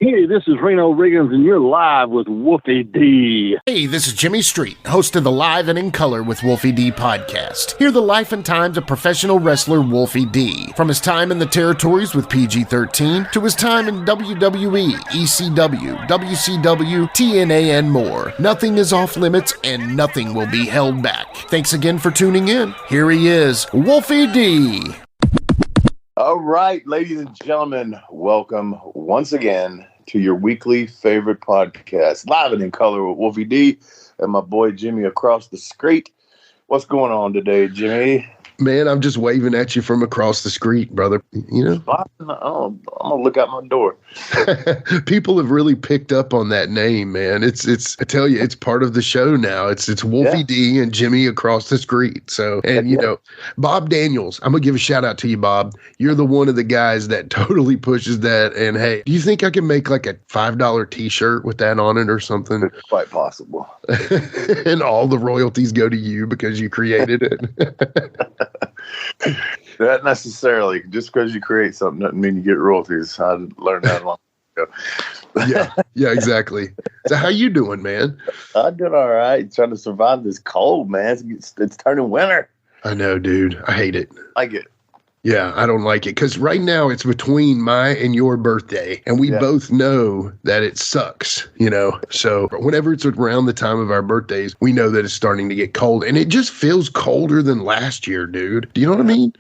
Hey, this is Reno Riggins, and you're live with Wolfie D. Hey, this is Jimmy Street, host of the Live and in Color with Wolfie D podcast. Hear the life and times of professional wrestler Wolfie D. From his time in the territories with PG-13 to his time in WWE, ECW, WCW, TNA, and more. Nothing is off limits and nothing will be held back. Thanks again for tuning in. Here he is, Wolfie D. All right, ladies and gentlemen, welcome once again to your weekly favorite podcast, Live and in Color with Wolfie D and my boy Jimmy across the street. What's going on today, Jimmy? Man, I'm just waving at you from across the street, brother. You know, I'm gonna look out my door. People have really picked up on that name, man. It's. I tell you, it's part of the show now. It's Wolfie D and Jimmy across the street. So, and you know, Bob Daniels. I'm gonna give a shout out to you, Bob. You're the one of the guys that totally pushes that. And hey, do you think I can make like a $5 T-shirt with that on it or something? It's quite possible. And all the royalties go to you because you created it. Not necessarily. Just because you create something doesn't mean you get royalties. I learned that long ago. yeah, exactly. So how you doing, man? I'm doing all right. Trying to survive this cold, man. It's turning winter. I know, dude. I hate it. I get it. Yeah, I don't like it because right now it's between my and your birthday, and we both know that it sucks, you know. So whenever it's around the time of our birthdays, we know that it's starting to get cold, and it just feels colder than last year, dude. Do you know what I mean?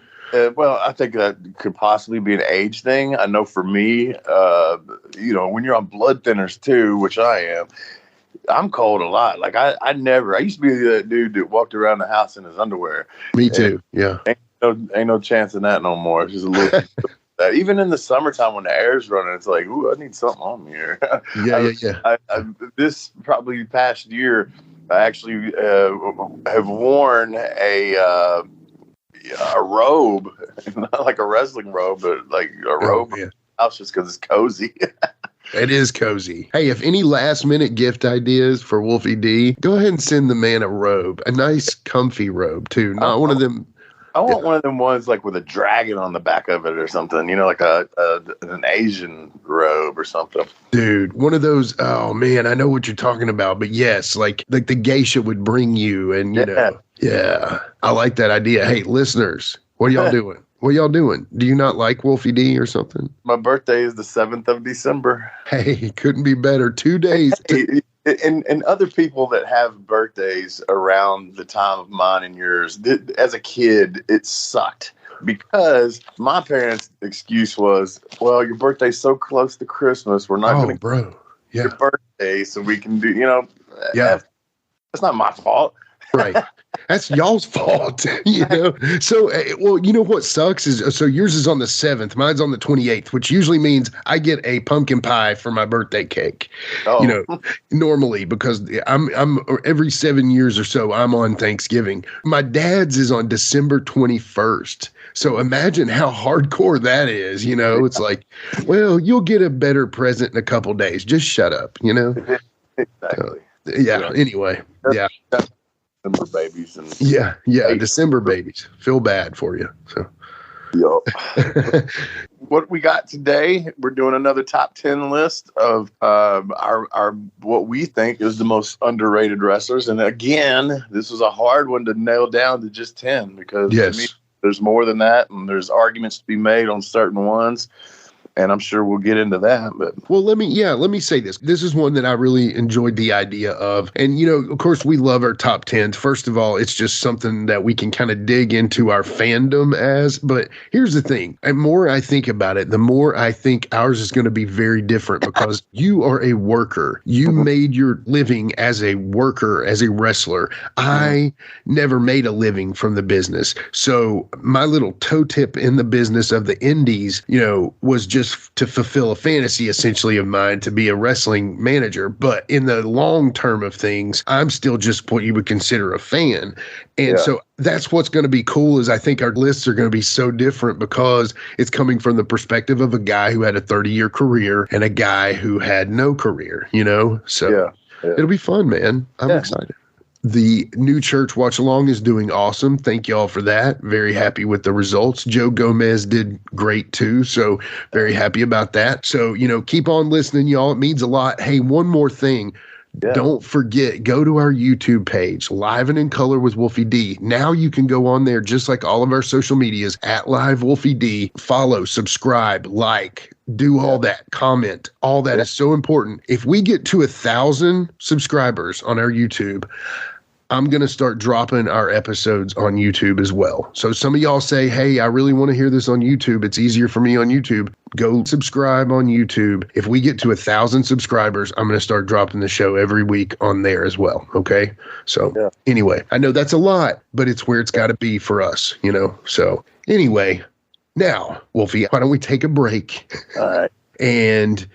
Well, I think that could possibly be an age thing. I know for me, you know, when you're on blood thinners too, which I am, I'm cold a lot. Like I used to be that dude that walked around the house in his underwear. Me too. Yeah. Ain't no chance in that no more. It's just a little. Even in the summertime when the air's running, it's like, ooh, I need something on me here. Yeah. This probably past year, I actually have worn a robe, not like a wrestling robe, but like a robe. Yeah. House just because it's cozy. It is cozy. Hey, if any last minute gift ideas for Wolfie D, go ahead and send the man a robe, a nice comfy robe too, not one of them. I want one of them ones like with a dragon on the back of it or something, you know, like an Asian robe or something. Dude, one of those, oh man, I know what you're talking about, but yes, like the geisha would bring you and, you know, yeah, I like that idea. Hey, listeners, what are y'all doing? What are y'all doing? Do you not like Wolfie D or something? My birthday is the 7th of December. Hey, couldn't be better. 2 days. And other people that have birthdays around the time of mine and yours, as a kid, it sucked because my parents' excuse was, well, your birthday's so close to Christmas, we're not going to your birthday so we can do, you know, that's not my fault. Right. That's y'all's fault, you know? So, well, you know what sucks is, so yours is on the 7th, mine's on the 28th, which usually means I get a pumpkin pie for my birthday cake, you know, normally because I'm every 7 years or so, I'm on Thanksgiving. My dad's is on December 21st. So imagine how hardcore that is, you know? It's like, well, you'll get a better present in a couple days. Just shut up, you know? Exactly. Anyway, December babies and December babies. Feel bad for you. So, what we got today? We're doing another top 10 list of our what we think is the most underrated wrestlers. And again, this was a hard one to nail down to just 10 because to me, there's more than that, and there's arguments to be made on certain ones. And I'm sure we'll get into that. But well, let me say this. This is one that I really enjoyed the idea of. And, you know, of course, we love our top 10s. First of all, it's just something that we can kind of dig into our fandom as. But here's the thing. The more I think about it, the more I think ours is going to be very different because you are a worker. You made your living as a worker, as a wrestler. I never made a living from the business. So my little toe tip in the business of the indies, you know, was just to fulfill a fantasy essentially of mine to be a wrestling manager. But in the long term of things, I'm still just what you would consider a fan. And so that's what's going to be cool is I think our lists are going to be so different because it's coming from the perspective of a guy who had a 30-year career and a guy who had no career, you know? So it'll be fun, man. I'm excited. The new church watch along is doing awesome. Thank y'all for that. Very happy with the results. Joe Gomez did great too. So very happy about that. So, keep on listening, y'all. It means a lot. Hey, one more thing. Yeah. Don't forget, go to our YouTube page, Live and in Color with Wolfie D. Now you can go on there, just like all of our social medias, at Live Wolfie D. Follow, subscribe, like, do all that, comment. All that is so important. If we get to 1,000 subscribers on our YouTube, I'm going to start dropping our episodes on YouTube as well. So some of y'all say, hey, I really want to hear this on YouTube. It's easier for me on YouTube. Go subscribe on YouTube. If we get to 1,000 subscribers, I'm going to start dropping the show every week on there as well. Okay. So anyway, I know that's a lot, but it's where it's got to be for us, So anyway, now, Wolfie, why don't we take a break? All right. And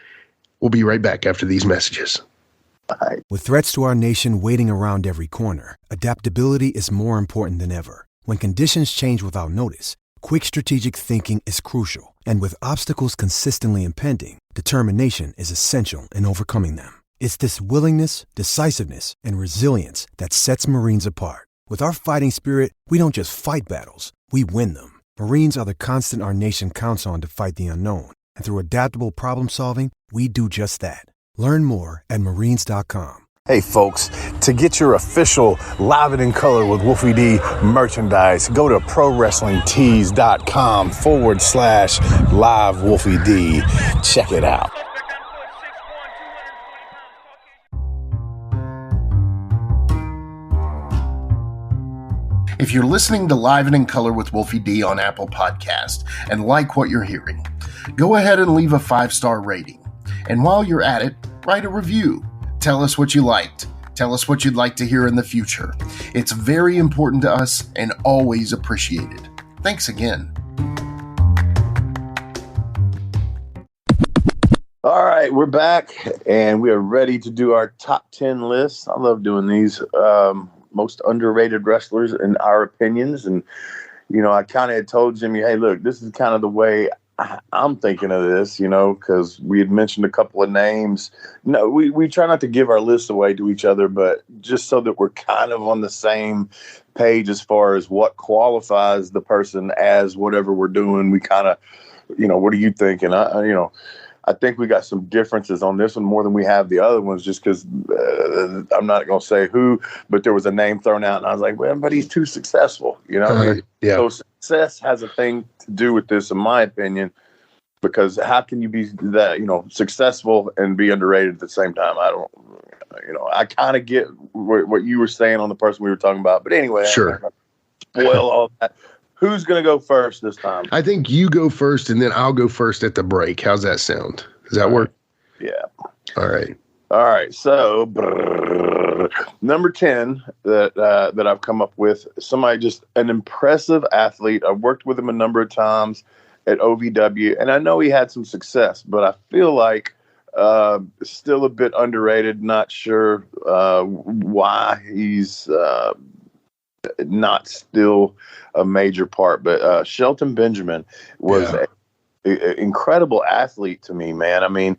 we'll be right back after these messages. With threats to our nation waiting around every corner, adaptability is more important than ever. When conditions change without notice, quick strategic thinking is crucial. And with obstacles consistently impending, determination is essential in overcoming them. It's this willingness, decisiveness, and resilience that sets Marines apart. With our fighting spirit, we don't just fight battles, we win them. Marines are the constant our nation counts on to fight the unknown. And through adaptable problem solving, we do just that. Learn more at marines.com. Hey folks, to get your official Live It in Color with Wolfie D merchandise, go to prowrestlingtees.com/live Wolfie D. Check it out. If you're listening to Live and in Color with Wolfie D on Apple Podcast and like what you're hearing, go ahead and leave a 5-star rating. And while you're at it, write a review. Tell us what you liked. Tell us what you'd like to hear in the future. It's very important to us and always appreciated. Thanks again. All right, we're back, and we are ready to do our top 10 lists. I love doing these most underrated wrestlers in our opinions. And, I kind of had told Jimmy, hey, look, this is kind of the way I'm thinking of this, because we had mentioned a couple of names. No, we try not to give our lists away to each other, but just so that we're kind of on the same page as far as what qualifies the person as whatever we're doing. We kind of, what are you thinking? I think we got some differences on this one more than we have the other ones, just because I'm not going to say who, but there was a name thrown out, and I was like, well, but he's too successful, Yeah. So success has a thing to do with this, in my opinion, because how can you be that, successful and be underrated at the same time? I don't, I kind of get what you were saying on the person we were talking about, but anyway, sure. Spoil all that. Who's going to go first this time? I think you go first, and then I'll go first at the break. How's that sound? Does that work? Yeah. All right. So, number 10 that I've come up with, somebody just an impressive athlete. I've worked with him a number of times at OVW, and I know he had some success, but I feel like still a bit underrated. Not sure why he's not still a major part, but Shelton Benjamin was an incredible athlete to me, man. I mean,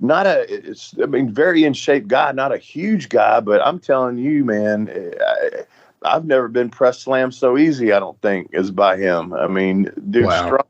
very in shape guy, not a huge guy, but I'm telling you, man, I've never been press slammed so easy, I don't think, as by him. I mean, dude's strong,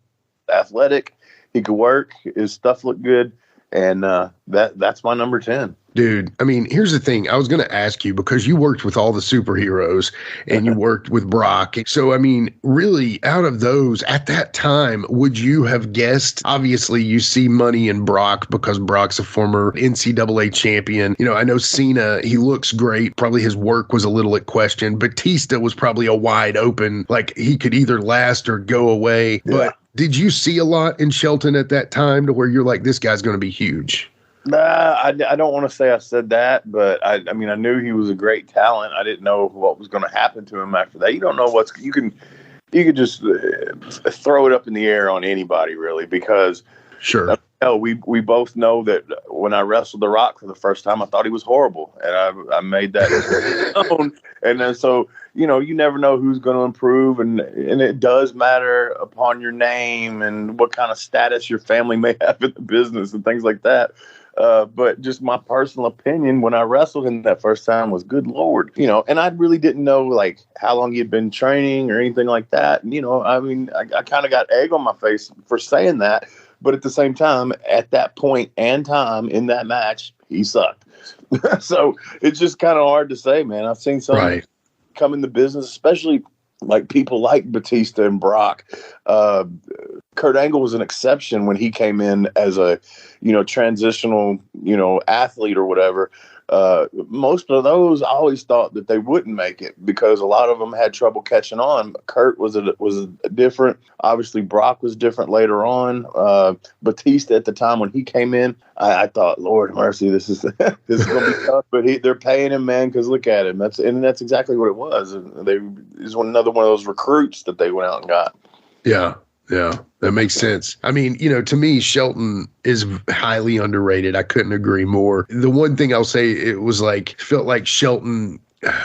athletic, he could work, his stuff looked good, and that's my number 10. Dude, I mean, here's the thing. I was going to ask you, because you worked with all the superheroes and you worked with Brock. So, I mean, really, out of those, at that time, would you have guessed? Obviously, you see money in Brock because Brock's a former NCAA champion. I know Cena, he looks great. Probably his work was a little at question. Batista was probably a wide open, like he could either last or go away. Yeah. But did you see a lot in Shelton at that time to where you're like, this guy's going to be huge? Nah, I don't want to say I said that, but I mean, I knew he was a great talent. I didn't know what was going to happen to him after that. You don't know you could just throw it up in the air on anybody, really, because sure. We both know that when I wrestled The Rock for the first time, I thought he was horrible, and I made that known. And then so you never know who's going to improve, and it does matter upon your name and what kind of status your family may have in the business and things like that. But just my personal opinion, when I wrestled him that first time was, good Lord, and I really didn't know like how long he had been training or anything like that. And, I mean, I kind of got egg on my face for saying that. But at the same time, at that point and time in that match, he sucked. So it's just kind of hard to say, man. I've seen some come in the business, especially like people like Batista and Brock. Kurt Angle was an exception when he came in as a, transitional, athlete or whatever. Most of those, I always thought that they wouldn't make it because a lot of them had trouble catching on. Kurt was different. Obviously, Brock was different later on. Batista at the time when he came in, I thought, Lord mercy, this is going to be tough. But they're paying him, man, because look at him. That's exactly what it was. And he's another one of those recruits that they went out and got. Yeah. Yeah, that makes sense. I mean, to me, Shelton is highly underrated. I couldn't agree more. The one thing I'll say, felt like Shelton,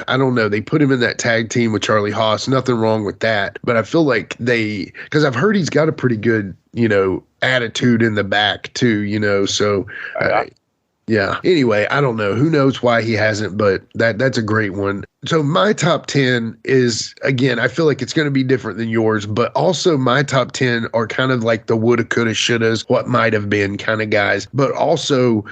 I don't know, they put him in that tag team with Charlie Haas. Nothing wrong with that. But I feel like because I've heard he's got a pretty good, attitude in the back too, so yeah. Anyway, I don't know. Who knows why he hasn't, but that's a great one. So my top 10 is, again, I feel like it's going to be different than yours, but also my top 10 are kind of like the woulda, coulda, shouldas, what might have been kind of guys. But also,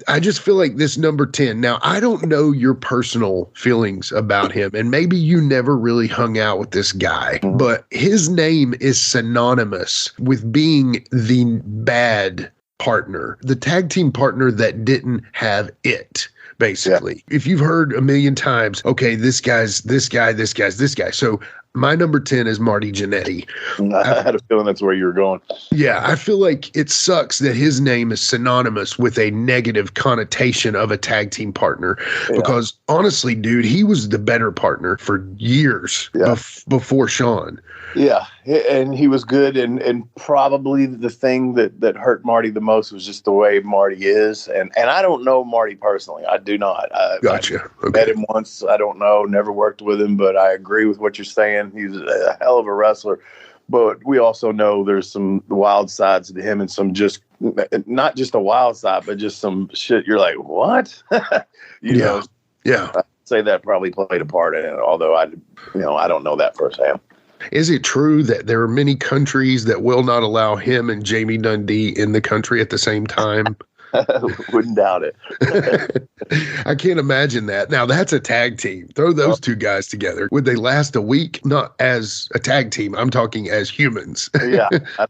I just feel like this number 10. Now, I don't know your personal feelings about him, and maybe you never really hung out with this guy, but his name is synonymous with being the bad partner, the tag team partner that didn't have it, basically. Yeah. If you've heard a million times, okay, this guy's this guy. So my number 10 is Marty Jannetty. I had a feeling that's where you were going. Yeah, I feel like it sucks that his name is synonymous with a negative connotation of a tag team partner because honestly, dude, he was the better partner for years before Shawn. Yeah, and he was good, and probably the thing that hurt Marty the most was just the way Marty is, and I don't know Marty personally. I do not. Gotcha. I met him once. I don't know. Never worked with him, but I agree with what you're saying. He's a hell of a wrestler, but we also know there's some wild sides to him, and some just not just a wild side, but just some shit. You're like, what? you know? Yeah. I'd say that probably played a part in it, although I don't know that firsthand. Is it true that there are many countries that will not allow him and Jamie Dundee in the country at the same time? Wouldn't doubt it. I can't imagine that. Now, that's a tag team. Throw those two guys together. Would they last a week? Not as a tag team. I'm talking as humans. Yeah. I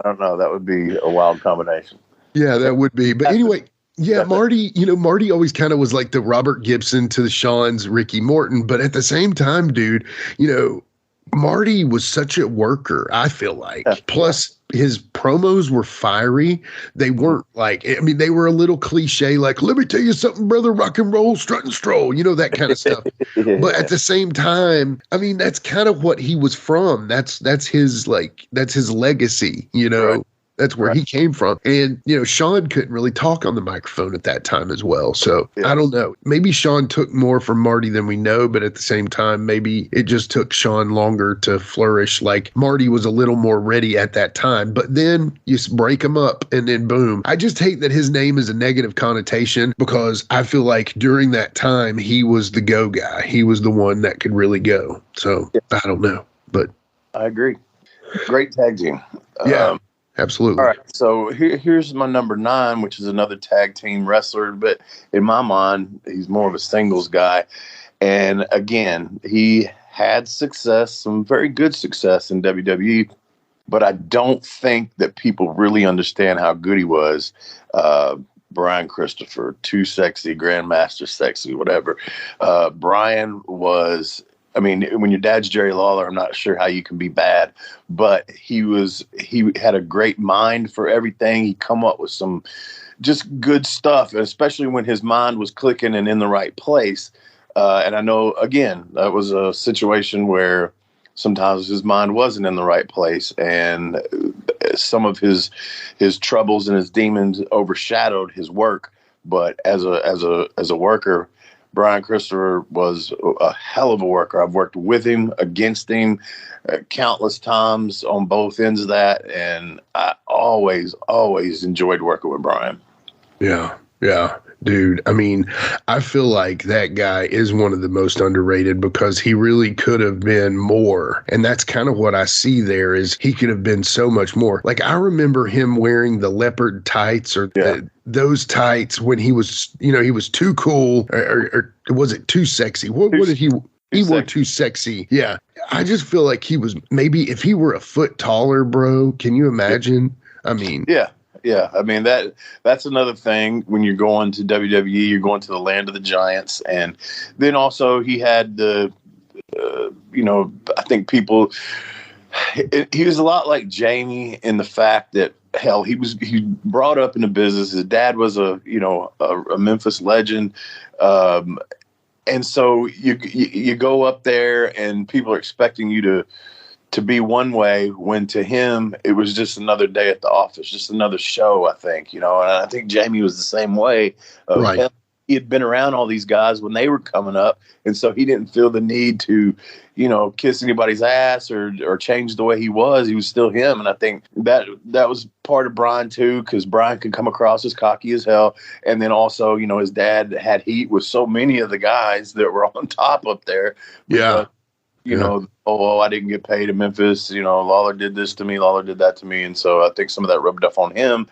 don't know. That would be a wild combination. Yeah, that would be. But anyway, yeah, Marty, Marty always kind of was like the Robert Gibson to the Shawn's Ricky Morton. But at the same time, dude, Marty was such a worker, I feel like. Plus, his promos were fiery. They weren't they were a little cliche, like, let me tell you something, brother, rock and roll, strut and stroll, that kind of stuff. But at the same time, that's kind of what he was from. That's his legacy, Right. That's where he came from. And, Shawn couldn't really talk on the microphone at that time as well. So I don't know. Maybe Shawn took more from Marty than we know, but at the same time, maybe it just took Shawn longer to flourish. Like Marty was a little more ready at that time. But then you break him up and then boom. I just hate that his name is a negative connotation because I feel like during that time, he was the go guy. He was the one that could really go. So I don't know. But I agree. Great tag team. Yeah. Absolutely. All right, so here's my number 9, which is another tag team wrestler, but in my mind, he's more of a singles guy. And again, he had success, some very good success in WWE, but I don't think that people really understand how good he was. Brian Christopher, Too Sexy, Grandmaster Sexy, whatever. Brian was... when your dad's Jerry Lawler, I'm not sure how you can be bad, but he had a great mind for everything. He'd come up with some just good stuff, especially when his mind was clicking and in the right place. And I know, again, that was a situation where sometimes his mind wasn't in the right place, and some of his troubles and his demons overshadowed his work. But as a worker, Brian Christopher was a hell of a worker. I've worked with him, against him, countless times on both ends of that, and I always enjoyed working with Brian. Yeah. Yeah. Dude, I mean, I feel like that guy is one of the most underrated because he really could have been more. And that's kind of what I see there is he could have been so much more. Like I remember him wearing the leopard tights or those tights when he was, he was too cool or was it too sexy? What did he wore too sexy. Yeah. I just feel like he was maybe if he were a foot taller, bro, can you imagine? I mean, Yeah, I mean that's another thing when you're going to WWE, you're going to the land of the giants, and then also he had the, I think people. He was a lot like Jamie in the fact that hell he brought up in the business. His dad was a Memphis legend, and so you go up there and people are expecting you to be one way when to him it was just another day at the office, just another show, I think, and I think Jamie was the same way. Right. He had been around all these guys when they were coming up, and so he didn't feel the need to, kiss anybody's ass or change the way he was. He was still him, and I think that was part of Brian too, because Brian could come across as cocky as hell, and then also, his dad had heat with so many of the guys that were on top up there. Yeah. I didn't get paid in Memphis. Lawler did this to me. Lawler did that to me. And so I think some of that rubbed off on him.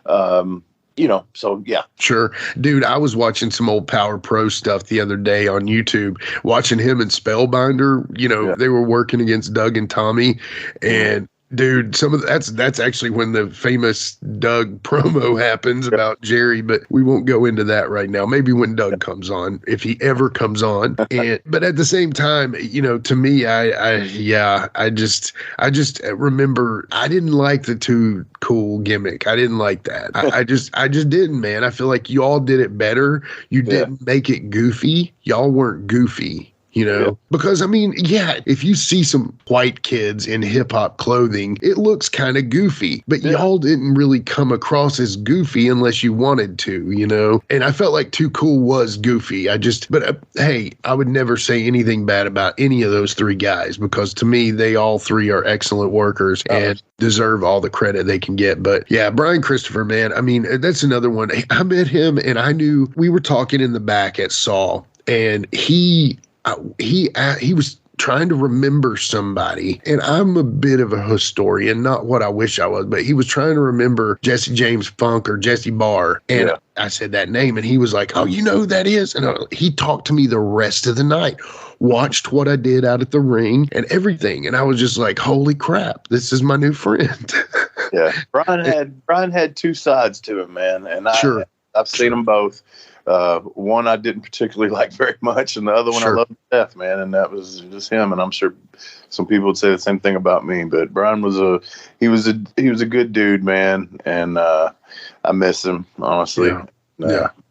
So yeah. Sure. Dude, I was watching some old Power Pro stuff the other day on YouTube, watching him and Spellbinder. They were working against Doug and Tommy. And dude, some of that's actually when the famous Doug promo happens about Jerry, but we won't go into that right now. Maybe when Doug comes on, if he ever comes on. But at the same time, to me, I just remember I didn't like the too cool gimmick. I didn't like that. I just didn't, man. I feel like you all did it better. You didn't make it goofy. Y'all weren't goofy. Because I mean, if you see some white kids in hip hop clothing, it looks kind of goofy, but y'all didn't really come across as goofy unless you wanted to, and I felt like Too Cool was goofy. Hey, I would never say anything bad about any of those three guys because to me, they all three are excellent workers and deserve all the credit they can get. But yeah, Brian Christopher, man, I mean, that's another one. I met him and I knew we were talking in the back at Saw and he was trying to remember somebody, and I'm a bit of a historian, not what I wish I was, but he was trying to remember Jesse James Funk or Jesse Barr, and I said that name, and he was like, "Oh, you know who that is?" And he talked to me the rest of the night, watched what I did out at the ring and everything, and I was just like, "Holy crap, this is my new friend." Yeah, Brian had two sides to him, man, and I've seen them both. One I didn't particularly like very much, and the other one I loved to death, man. And that was just him. And I'm sure some people would say the same thing about me. But Brian was a good dude, man. And I miss him, honestly.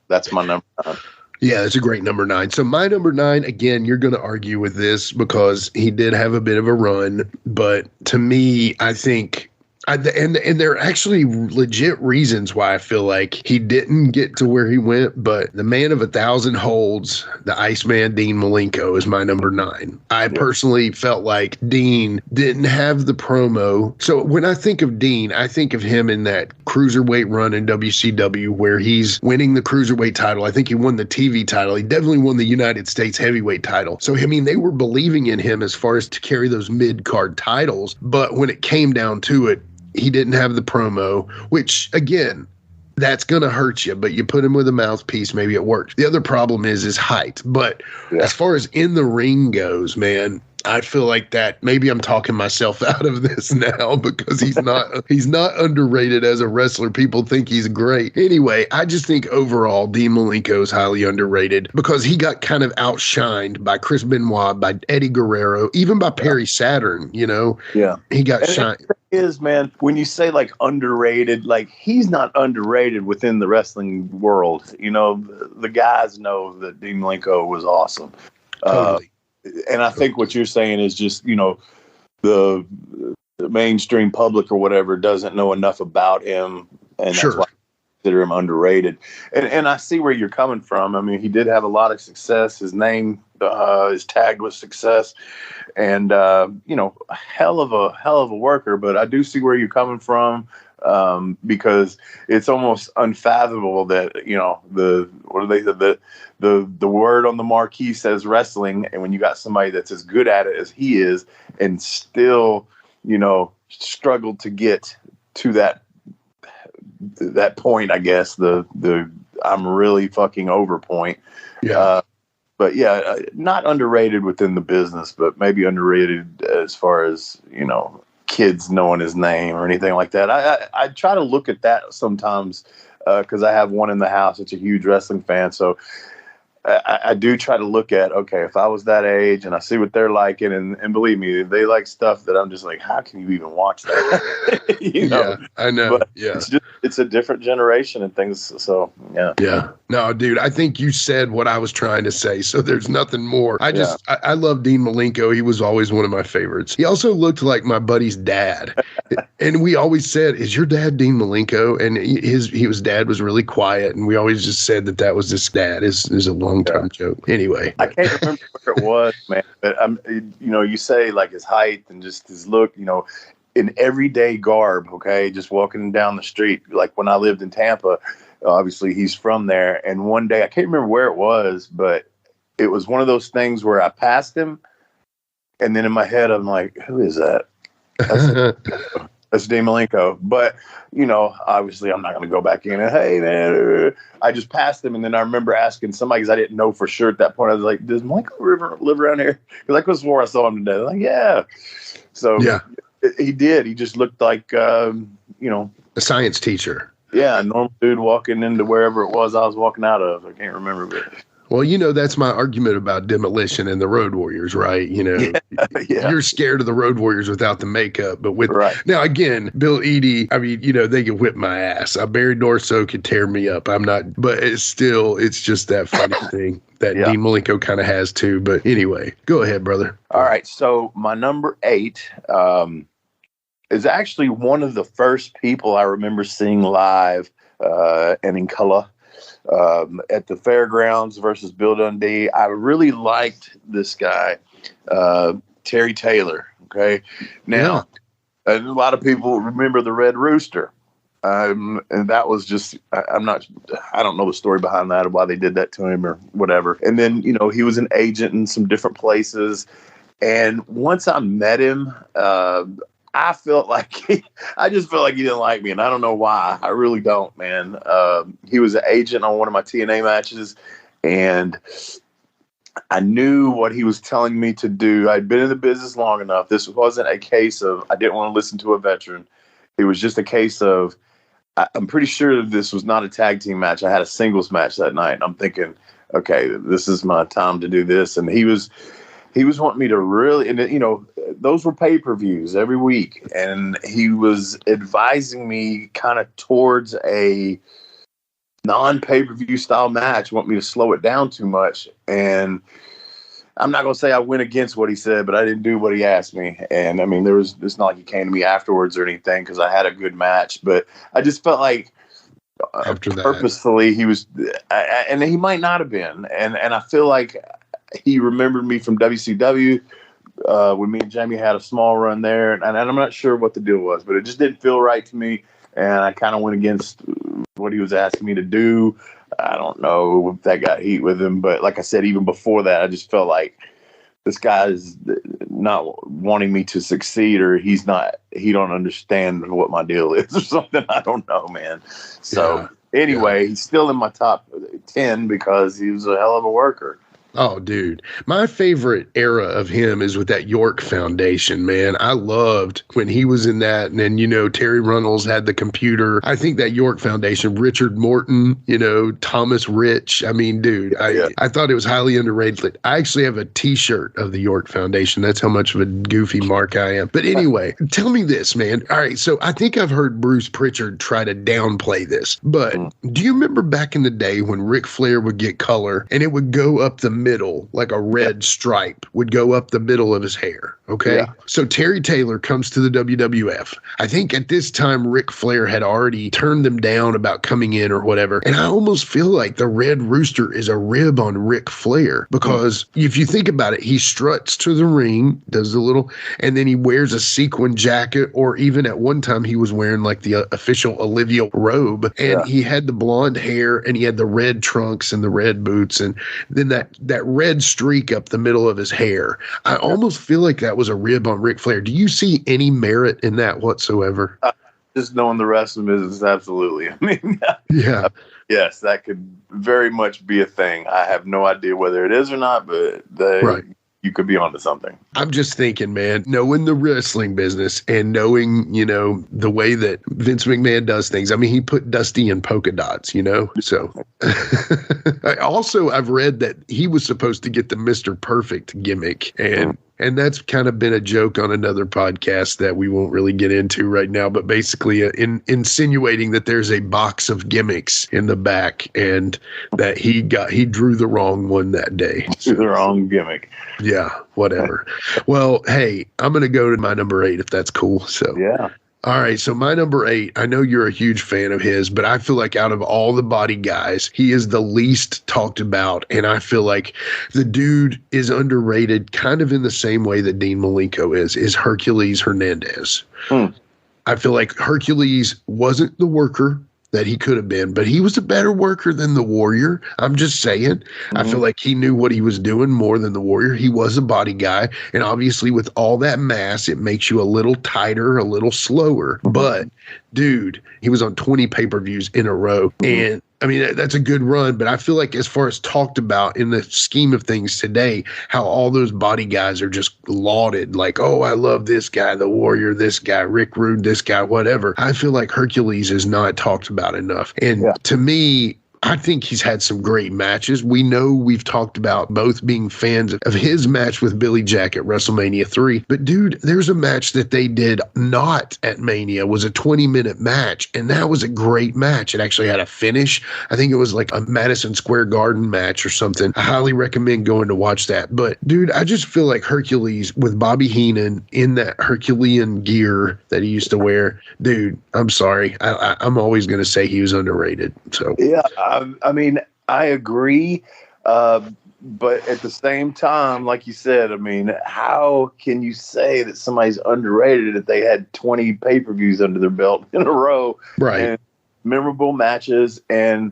That's my number 9. Yeah, that's a great number 9. So my number 9, again, you're going to argue with this because he did have a bit of a run, but to me, I think. And there are actually legit reasons why I feel like he didn't get to where he went, but the man of 1,000 holds, the Iceman Dean Malenko, is my number 9. I personally felt like Dean didn't have the promo. So when I think of Dean, I think of him in that cruiserweight run in WCW where he's winning the cruiserweight title. I think he won the TV title. He definitely won the United States heavyweight title. So, I mean, they were believing in him as far as to carry those mid-card titles, but when it came down to it, he didn't have the promo, which, again, that's going to hurt you, but you put him with a mouthpiece, maybe it works. The other problem is his height. But as far as in the ring goes, man, I feel like that maybe I'm talking myself out of this now because he's not underrated as a wrestler. People think he's great. Anyway, I just think overall Dean Malenko is highly underrated because he got kind of outshined by Chris Benoit, by Eddie Guerrero, even by Perry Saturn, Yeah. He got shined. Is, man, when you say like underrated, like he's not underrated within the wrestling world. The guys know that Dean Malenko was awesome. Totally. And I think what you're saying is just, the mainstream public or whatever doesn't know enough about him. And that's why I consider him underrated. And I see where you're coming from. I mean, he did have a lot of success. His name is tagged with success and, hell of a worker. But I do see where you're coming from. because it's almost unfathomable that, the word on the marquee says wrestling, and when you got somebody that's as good at it as he is and still, struggled to get to that point, I guess, the I'm really fucking over point. Yeah. But yeah, not underrated within the business, but maybe underrated as far as, kids knowing his name or anything like that. I try to look at that sometimes because I have one in the house. It's a huge wrestling fan. So I do try to look at, okay, if I was that age and I see what they're liking, and believe me, they like stuff that I'm just like, how can you even watch that? Yeah, I know. But yeah. It's a different generation and things. So, yeah. Yeah. No, dude, I think you said what I was trying to say. So there's nothing more. I love Dean Malenko. He was always one of my favorites. He also looked like my buddy's dad. And we always said, is your dad Dean Malenko? And his dad was really quiet. And we always just said that was his dad. Is a long-time joke. Anyway. I can't remember where it was, man. But you say like his height and just his look, in everyday garb, okay, just walking down the street. Like when I lived in Tampa, obviously he's from there. And one day, I can't remember where it was, but it was one of those things where I passed him. And then in my head, I'm like, who is that? That's Dean Malenko. But, obviously I'm not going to go back in and, hey, man, I just passed him. And then I remember asking somebody, because I didn't know for sure at that point. I was like, does Malenko live around here? Because I could have swore I saw him today. Like, yeah. So yeah. He did. He just looked like, a science teacher. Yeah, a normal dude walking into wherever it was I was walking out of. I can't remember. But well, that's my argument about Demolition and the Road Warriors, right? You're scared of the Road Warriors without the makeup, but now again, Bill Eadie, I mean, they could whip my ass. Barry Dorso could tear me up. I'm not, but it's just that funny thing that Dean Malenko kind of has too. But anyway, go ahead, brother. All right, so my number 8 is actually one of the first people I remember seeing live and in color at the fairgrounds versus Bill Dundee. I really liked this guy, Terry Taylor. Okay. Now, a lot of people remember the Red Rooster. And that was just, I don't know the story behind that or why they did that to him or whatever. And then, he was an agent in some different places. And once I met him, I felt like I just felt like he didn't like me, and I don't know why. I really don't, man. He was an agent on one of my TNA matches, and I knew what he was telling me to do. I'd been in the business long enough. This wasn't a case of I didn't want to listen to a veteran. It was just a case of I'm pretty sure this was not a tag team match. I had a singles match that night. I'm thinking, okay, this is my time to do this, and he was wanting me to really, and those were pay-per-views every week. And he was advising me kind of towards a non-pay-per-view style match, want me to slow it down too much. And I'm not going to say I went against what he said, but I didn't do what he asked me. And I mean, it's not like he came to me afterwards or anything, because I had a good match, but I just felt like after that, purposefully he was, and he might not have been. And I feel like he remembered me from WCW when me and Jamie had a small run there, and I'm not sure what the deal was, but it just didn't feel right to me, and I kind of went against what he was asking me to do. I don't know if that got heat with him, but like I said, even before that, I just felt like this guy is not wanting me to succeed, or he don't understand what my deal is or something. I don't know, man. So anyway, he's still in my top 10 because he was a hell of a worker. Oh, dude. My favorite era of him is with that York Foundation, man. I loved when he was in that. And then, Terry Runnels had the computer. I think that York Foundation, Richard Morton, Thomas Rich. I mean, dude, I thought it was highly underrated. I actually have a T-shirt of the York Foundation. That's how much of a goofy mark I am. But anyway, tell me this, man. All right, so I think I've heard Bruce Pritchard try to downplay this. But do you remember back in the day when Ric Flair would get color and it would go up the middle, like a red stripe would go up the middle of his hair. Okay. Yeah. So Terry Taylor comes to the WWF. I think at this time, Ric Flair had already turned them down about coming in or whatever. And I almost feel like the Red Rooster is a rib on Ric Flair because if you think about it, he struts to the ring, does the little, and then he wears a sequin jacket, or even at one time he was wearing like the official Olivia robe, and he had the blonde hair and he had the red trunks and the red boots, and then that red streak up the middle of his hair. I almost feel like that was a rib on Ric Flair. Do you see any merit in that whatsoever? Just knowing the wrestling business, absolutely. I mean, yeah. Yes, that could very much be a thing. I have no idea whether it is or not, but you could be onto something. I'm just thinking, man, knowing the wrestling business and knowing, the way that Vince McMahon does things. I mean, he put Dusty in polka dots, so. I've read that he was supposed to get the Mr. Perfect gimmick, and that's kind of been a joke on another podcast that we won't really get into right now, but basically insinuating that there's a box of gimmicks in the back and that he drew the wrong one that day. The wrong gimmick. Yeah, whatever. Well, hey, I'm going to go to my number 8 if that's cool. So yeah. All right, so my number 8, I know you're a huge fan of his, but I feel like out of all the body guys, he is the least talked about, and I feel like the dude is underrated kind of in the same way that Dean Malenko is Hercules Hernandez. I feel like Hercules wasn't the worker that he could have been, but he was a better worker than the Warrior. I'm just saying. I feel like he knew what he was doing more than the Warrior. He was a body guy, and obviously with all that mass, it makes you a little tighter, a little slower. But, dude, he was on 20 pay-per-views in a row, and I mean, that's a good run, but I feel like as far as talked about in the scheme of things today, how all those body guys are just lauded, like, oh, I love this guy, the Warrior, this guy, Rick Rude, this guy, whatever. I feel like Hercules is not talked about enough. And to me, I think he's had some great matches. We know we've talked about both being fans of his match with Billy Jack at WrestleMania 3. But, dude, there's a match that they did not at Mania. It was a 20-minute match, and that was a great match. It actually had a finish. I think it was like a Madison Square Garden match or something. I highly recommend going to watch that. But, dude, I just feel like Hercules with Bobby Heenan in that Herculean gear that he used to wear. Dude, I'm sorry. I'm always going to say he was underrated. So yeah. I mean, I agree, but at the same time, like you said, I mean, how can you say that somebody's underrated if they had 20 pay-per-views under their belt in a row, right? And memorable matches, and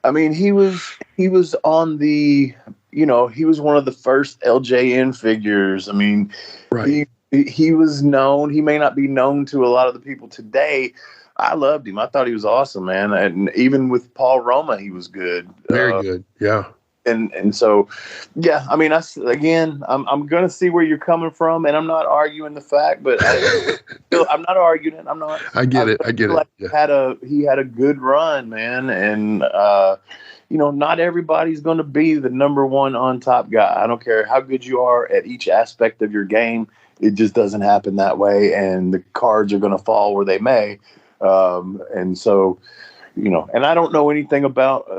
I mean, he was on the, he was one of the first LJN figures. I mean, right. He was known. He may not be known to a lot of the people today. I loved him. I thought he was awesome, man. And even with Paul Roma, he was good. Very good. Yeah. And so, yeah, I mean, I'm going to see where you're coming from, and I'm not arguing the fact, but I'm not arguing it. I'm not. I get it. Like he had a good run, man. And, not everybody's going to be the number one on top guy. I don't care how good you are at each aspect of your game. It just doesn't happen that way. And the cards are going to fall where they may. And so, and I don't know anything about,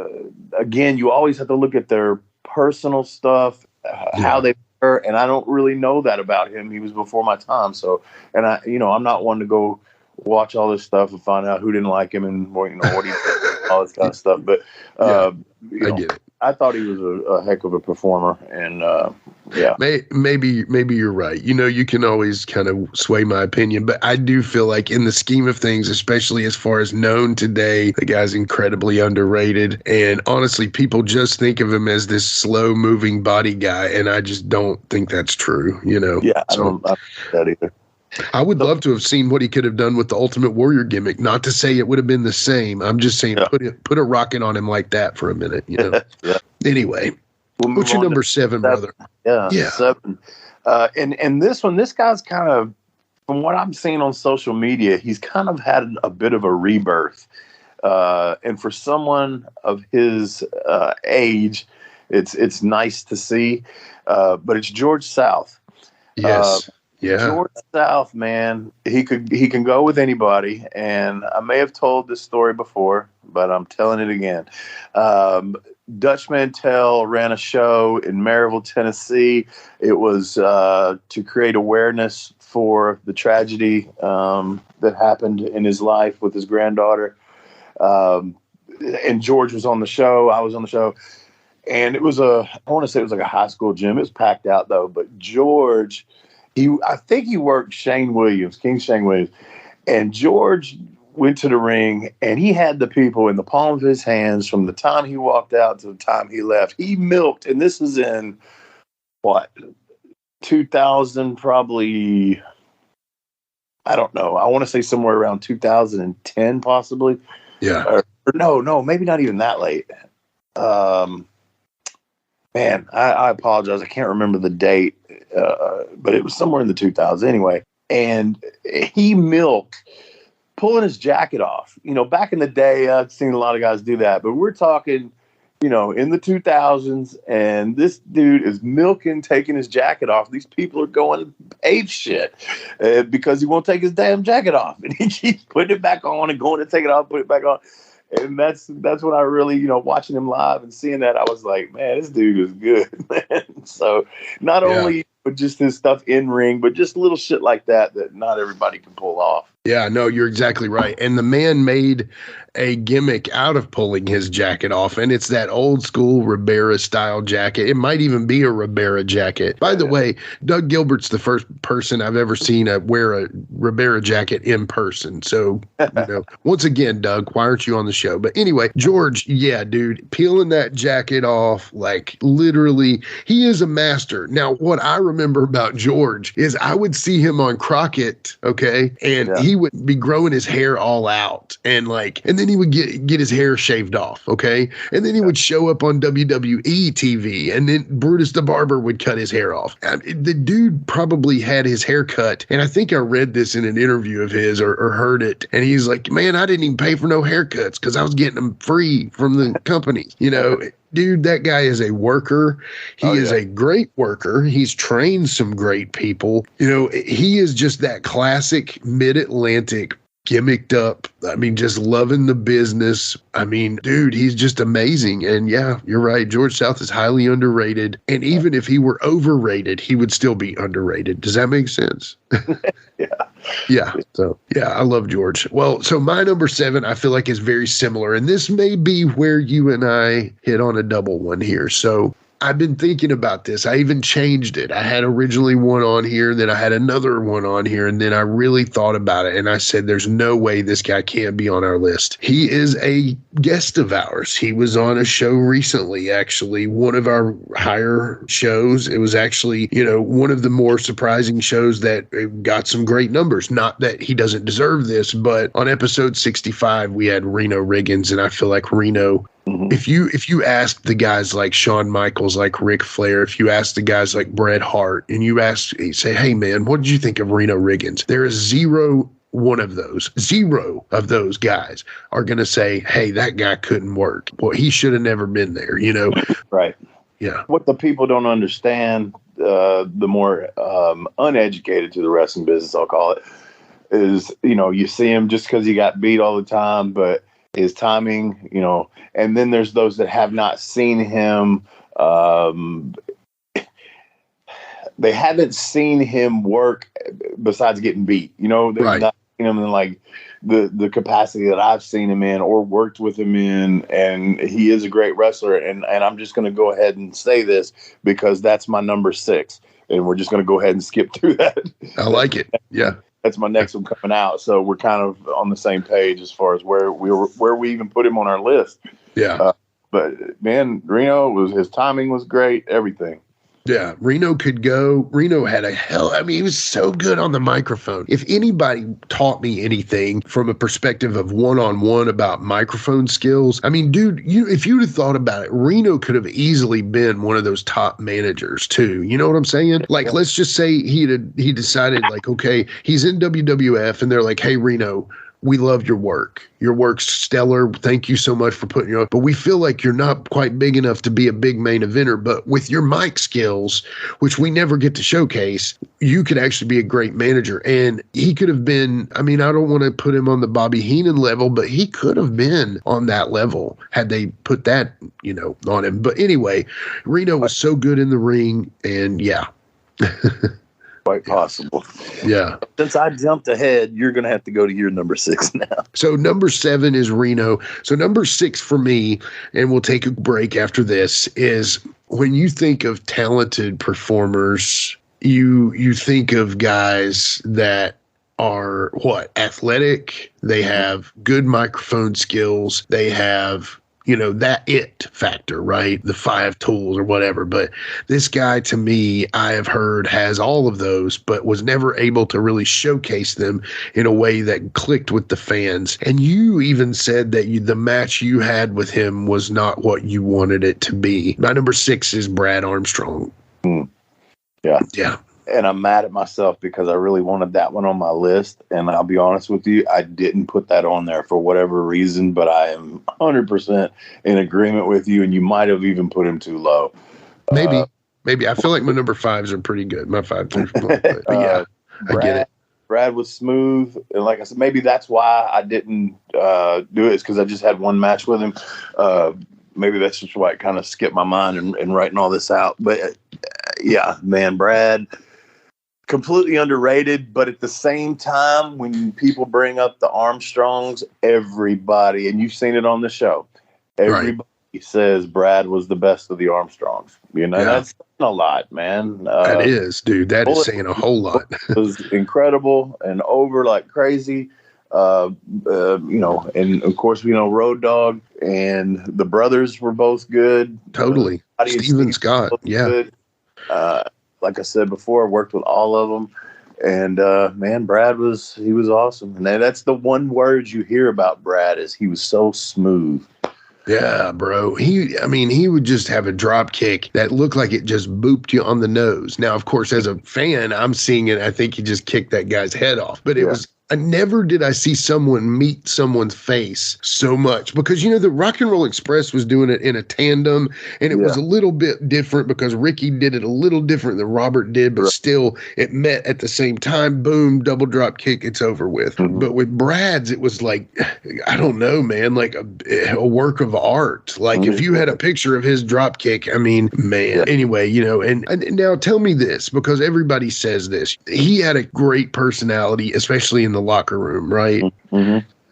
again, you always have to look at their personal stuff, how they were. And I don't really know that about him. He was before my time. So, and I'm not one to go watch all this stuff and find out who didn't like him and what he all this kind of stuff. But, I get it. I thought he was a heck of a performer, and maybe you're right. You can always kind of sway my opinion, but I do feel like in the scheme of things, especially as far as known today, the guy's incredibly underrated. And honestly, people just think of him as this slow moving body guy, and I just don't think that's true. Yeah, I don't think that either. I would love to have seen what he could have done with the Ultimate Warrior gimmick. Not to say it would have been the same. I'm just saying put a rocket on him like that for a minute. Yeah. Anyway, what's your number 7, brother? Yeah. 7. And this guy's kind of, from what I'm seeing on social media, he's kind of had a bit of a rebirth. And for someone of his age, it's nice to see. But it's George South. Yes. Yeah. George South, man, he can go with anybody. And I may have told this story before, but I'm telling it again. Dutch Mantell ran a show in Maryville, Tennessee. It was to create awareness for the tragedy that happened in his life with his granddaughter. And George was on the show. I was on the show. And it was I want to say it was like a high school gym. It was packed out, though. But George, I think he worked King Shane Williams. And George went to the ring, and he had the people in the palm of his hands from the time he walked out to the time he left. He milked, and this is in, 2000, probably, I don't know. I want to say somewhere around 2010, possibly. Yeah. Or no, maybe not even that late. Man, I apologize. I can't remember the date, but it was somewhere in the 2000s anyway. And he milked, pulling his jacket off. Back in the day, I've seen a lot of guys do that, but we're talking, in the 2000s, and this dude is milking, taking his jacket off. These people are going ape shit because he won't take his damn jacket off, and he keeps putting it back on and going to take it off, put it back on. And that's when I really, watching him live and seeing that, I was like, man, this dude is good, man. So not only just his stuff in ring, but just little shit like that not everybody can pull off. Yeah, no, you're exactly right. And the man made a gimmick out of pulling his jacket off, and it's that old school Ribera style jacket. It might even be a Ribera jacket. By the way, Doug Gilbert's the first person I've ever seen wear a Ribera jacket in person. So, once again, Doug, why aren't you on the show? But anyway, George, yeah, dude, peeling that jacket off, like literally, he is a master. Now, what I remember about George is I would see him on Crockett, okay, and he would be growing his hair all out, and then he would get his hair shaved off, okay, and then he would show up on WWE TV, and then Brutus the Barber would cut his hair off. The dude probably had his hair cut, and I think I read this in an interview of his or heard it, and he's like, man, I didn't even pay for no haircuts because I was getting them free from the company, Dude, that guy is a worker. He is a great worker. He's trained some great people. He is just that classic mid-Atlantic gimmicked up. I mean, just loving the business. I mean, dude, he's just amazing. And yeah, you're right. George South is highly underrated. And even if he were overrated, he would still be underrated. Does that make sense? Yeah. So, yeah, I love George. Well, so my number 7, I feel like is very similar. And this may be where you and I hit on a double one here. So I've been thinking about this. I even changed it. I had originally one on here, then I had another one on here, and then I really thought about it, and I said, there's no way this guy can't be on our list. He is a guest of ours. He was on a show recently, actually, one of our higher shows. It was actually, one of the more surprising shows that got some great numbers. Not that he doesn't deserve this, but on episode 65, we had Reno Riggins, and I feel like Reno, if you ask the guys like Shawn Michaels, like Ric Flair, if you ask the guys like Bret Hart, and you say, hey man, what did you think of Reno Riggins? There is zero of those guys are going to say, hey, that guy couldn't work. Well, he should have never been there, Right. Yeah. What the people don't understand, the more uneducated to the wrestling business, I'll call it, is, you see him just because he got beat all the time, but his timing, and then there's those that have not seen him. They haven't seen him work besides getting beat. They've not seen him in like the capacity that I've seen him in or worked with him in. And he is a great wrestler. And I'm just going to go ahead and say this because that's my number 6. And we're just going to go ahead and skip through that. I like it. Yeah. That's my next one coming out. So we're kind of on the same page as far as where we even put him on our list. Yeah. But man, his timing was great. Everything. Yeah, Reno could go. Reno had he was so good on the microphone. If anybody taught me anything from a perspective of one-on-one about microphone skills, I mean, dude, if you'd have thought about it, Reno could have easily been one of those top managers too. You know what I'm saying? Like, let's just say he decided like, okay, he's in WWF and they're like, hey, Reno, we love your work. Your work's stellar. Thank you so much for putting your, but we feel like you're not quite big enough to be a big main eventer, but with your mic skills, which we never get to showcase, you could actually be a great manager. And he could have been, I mean, I don't want to put him on the Bobby Heenan level, but he could have been on that level had they put that, you know, on him. But anyway, Reno was so good in the ring, and yeah. Quite possible. Yeah. Since I jumped ahead, you're going to have to go to your number 6 now. So number 7 is Reno. So number 6 for me, and we'll take a break after this, is when you think of talented performers, you think of guys that are athletic, they have good microphone skills, they have, you know, that it factor, right? The 5 tools or whatever. But this guy, to me, I have heard has all of those, but was never able to really showcase them in a way that clicked with the fans. And you even said that the match you had with him was not what you wanted it to be. My number 6 is Brad Armstrong. Yeah. Yeah. And I'm mad at myself because I really wanted that one on my list. And I'll be honest with you, I didn't put that on there for whatever reason, but I am 100% in agreement with you. And you might have even put him too low. Maybe. I feel like my number 5s are pretty good. My 5 through 1. But yeah, I get it. Brad was smooth. And like I said, maybe that's why I didn't do it. It's because I just had one match with him. Maybe that's just why it kind of skipped my mind in writing all this out. But yeah, man, Brad, completely underrated, but at the same time, when people bring up the Armstrongs, everybody, and you've seen it on the show, everybody says Brad was the best of the Armstrongs. You know, that's saying a lot, man. That is, dude. That is saying a whole lot. It was incredible and over like crazy. You know, and of course, we know Road Dogg and the brothers were both good. Totally. Steven Scott. Yeah. Good. Like I said before, I worked with all of them, and man, Brad was awesome. And that's the one word you hear about Brad is he was so smooth. Yeah, bro. He would just have a drop kick that looked like it just booped you on the nose. Now, of course, as a fan, I'm seeing it. I think he just kicked that guy's head off, but it was. I never did I see someone meet someone's face so much because, you know, the Rock and Roll Express was doing it in a tandem and it was a little bit different because Ricky did it a little different than Robert did, but still it met at the same time. Boom, double drop kick. It's over with. But with Brad's, it was like, I don't know, man, like a work of art. Like if you had a picture of his drop kick, I mean, man, anyway, you know, and now tell me this because everybody says this. He had a great personality, especially in the locker room, right?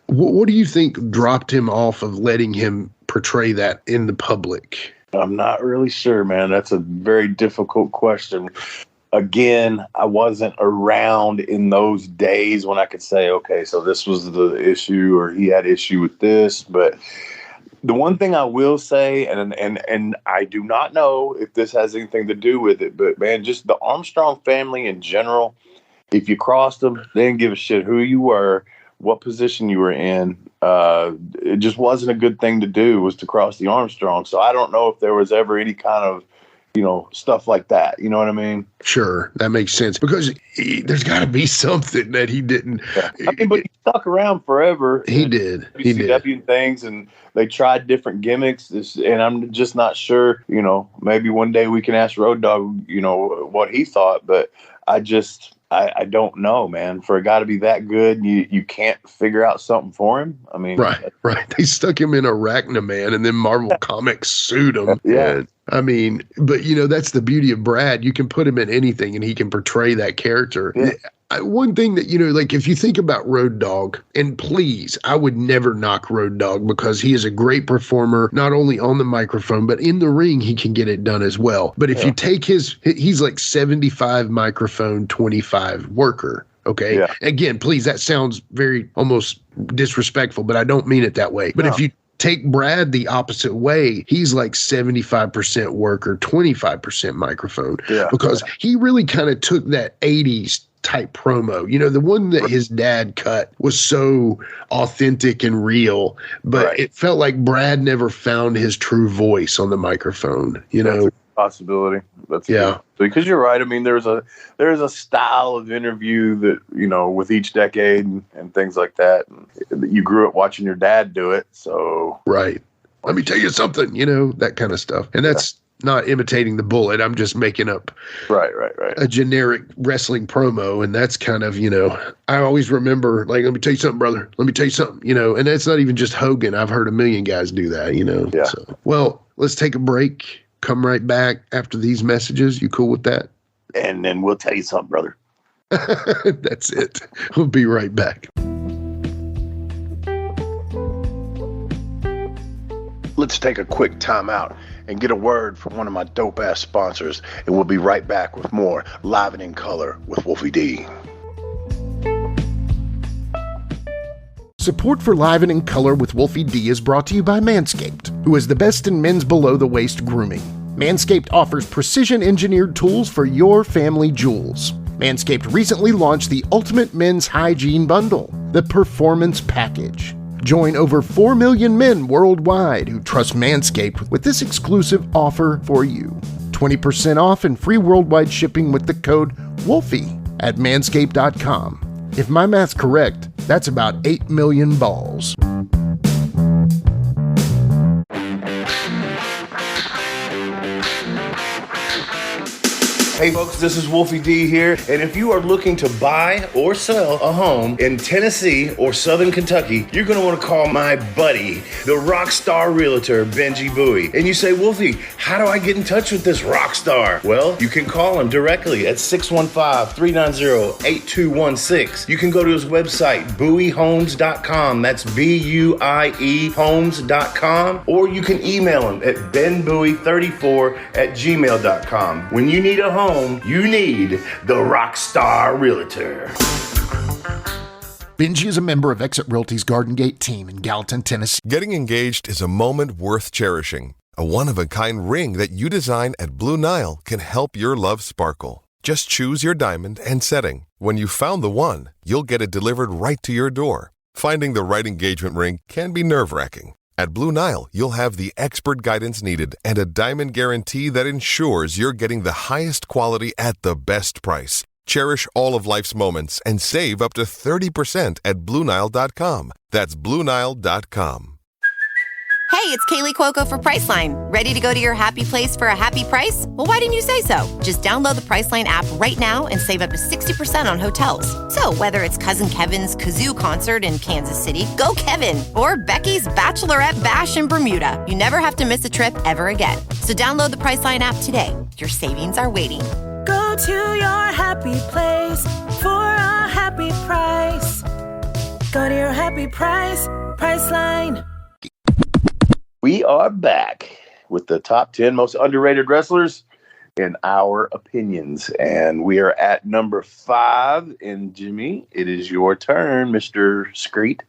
What do you think dropped him off of letting him portray that in the public? I'm not really sure, man. That's a very difficult question. Again, I wasn't around in those days when I could say, okay, so this was the issue or he had issue with this. But the one thing I will say, and I do not know if this has anything to do with it, but man, just the Armstrong family in general, if you crossed them, they didn't give a shit who you were, what position you were in. It just wasn't a good thing to do, was to cross the Armstrong. So I don't know if there was ever any kind of, you know, stuff like that. You know what I mean? Sure. That makes sense because there's got to be something that he didn't. I mean, but he stuck around forever. He did. He did. And things, and they tried different gimmicks. And I'm just not sure, you know, maybe one day we can ask Road Dogg, you know, what he thought. But I don't know, man. For a guy to be that good, you can't figure out something for him. I mean, right. They stuck him in Arachnaman, and then Marvel Comics sued him. Yeah. And, I mean, but you know, that's the beauty of Brad. You can put him in anything, and he can portray that character. Yeah. One thing that, you know, like if you think about Road Dogg, and please, I would never knock Road Dogg because he is a great performer, not only on the microphone, but in the ring, he can get it done as well. But if you take he's like 75 microphone, 25 worker. Okay. Yeah. Again, please, that sounds very almost disrespectful, but I don't mean it that way. But if you take Brad the opposite way, he's like 75% worker, 25% microphone. Yeah. Because he really kind of took that 80s type promo. You know, the one that his dad cut was so authentic and real, but it felt like Brad never found his true voice on the microphone, you know. That's a possibility. Because you're right. I mean, there's a style of interview that, you know, with each decade and things like that. And you grew up watching your dad do it. So right. Let me tell you something, you know, that kind of stuff. And that's not imitating the Bullet. I'm just making up a generic wrestling promo. And that's kind of, you know, I always remember, like, let me tell you something, brother. Let me tell you something, you know, and that's not even just Hogan. I've heard a million guys do that, you know. Yeah. So, well, let's take a break. Come right back after these messages. You cool with that? And then we'll tell you something, brother. That's it. We'll be right back. Let's take a quick time out and get a word from one of my dope-ass sponsors, and we'll be right back with more Live and in Color with Wolfie D. Support for Live and in Color with Wolfie D is brought to you by Manscaped, who is the best in men's below-the-waist grooming. Manscaped offers precision-engineered tools for your family jewels. Manscaped recently launched the Ultimate Men's Hygiene Bundle, the Performance Package. Join over 4 million men worldwide who trust Manscaped with this exclusive offer for you. 20% off and free worldwide shipping with the code WOLFIE at manscaped.com. If my math's correct, that's about 8 million balls. Hey folks, this is Wolfie D here, and if you are looking to buy or sell a home in Tennessee or Southern Kentucky, you're going to want to call my buddy, the rock star realtor, Benji Bowie. And you say, Wolfie, how do I get in touch with this rock star? Well, you can call him directly at 615-390-8216. You can go to his website, bowiehomes.com. That's B-U-I-E homes.com. Or you can email him at benbowie34@gmail.com. When you need a home, you need the Rockstar Realtor. Benji is a member of Exit Realty's Garden Gate team in Gallatin, Tennessee. Getting engaged is a moment worth cherishing. A one-of-a-kind ring that you design at Blue Nile can help your love sparkle. Just choose your diamond and setting. When you've found the one, you'll get it delivered right to your door. Finding the right engagement ring can be nerve-wracking. At Blue Nile, you'll have the expert guidance needed and a diamond guarantee that ensures you're getting the highest quality at the best price. Cherish all of life's moments and save up to 30% at BlueNile.com. That's BlueNile.com. Hey, it's Kaylee Cuoco for Priceline. Ready to go to your happy place for a happy price? Well, why didn't you say so? Just download the Priceline app right now and save up to 60% on hotels. So whether it's Cousin Kevin's Kazoo Concert in Kansas City, go Kevin, or Becky's Bachelorette Bash in Bermuda, you never have to miss a trip ever again. So download the Priceline app today. Your savings are waiting. Go to your happy place for a happy price. Go to your happy price, Priceline. We are back with the top 10 most underrated wrestlers in our opinions. And we are at number 5. And Jimmy, it is your turn, Mr. Screet.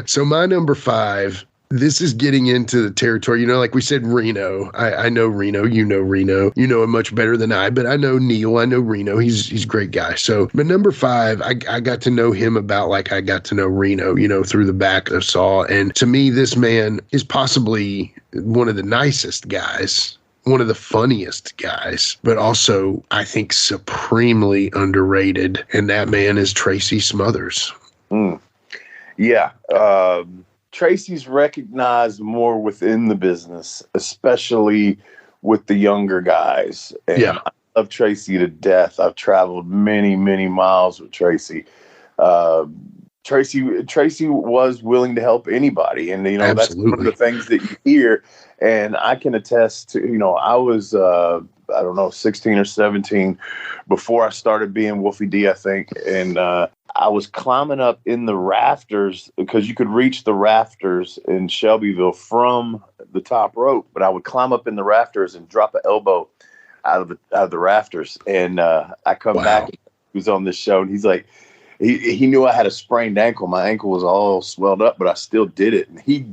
So my number 5, this is getting into the territory, you know, like we said, Reno. I know Reno. You know Reno. You know him much better than I, but I know Neil. I know Reno. He's a great guy. So, but number 5, I got to know him about like I got to know Reno, you know, through the back of Saw. And to me, this man is possibly one of the nicest guys, one of the funniest guys, but also I think supremely underrated. And that man is Tracy Smothers. Yeah. Tracy's recognized more within the business, especially with the younger guys. And I love Tracy to death. I've traveled many, many miles with Tracy. Tracy was willing to help anybody. And, you know, Absolutely. That's one of the things that you hear. And I can attest to, you know, I was, 16 or 17 before I started being Wolfie D, I think. And, I was climbing up in the rafters because you could reach the rafters in Shelbyville from the top rope, but I would climb up in the rafters and drop an elbow out of the rafters. And I come back, he was on this show, and he's like, he knew I had a sprained ankle. My ankle was all swelled up, but I still did it. And he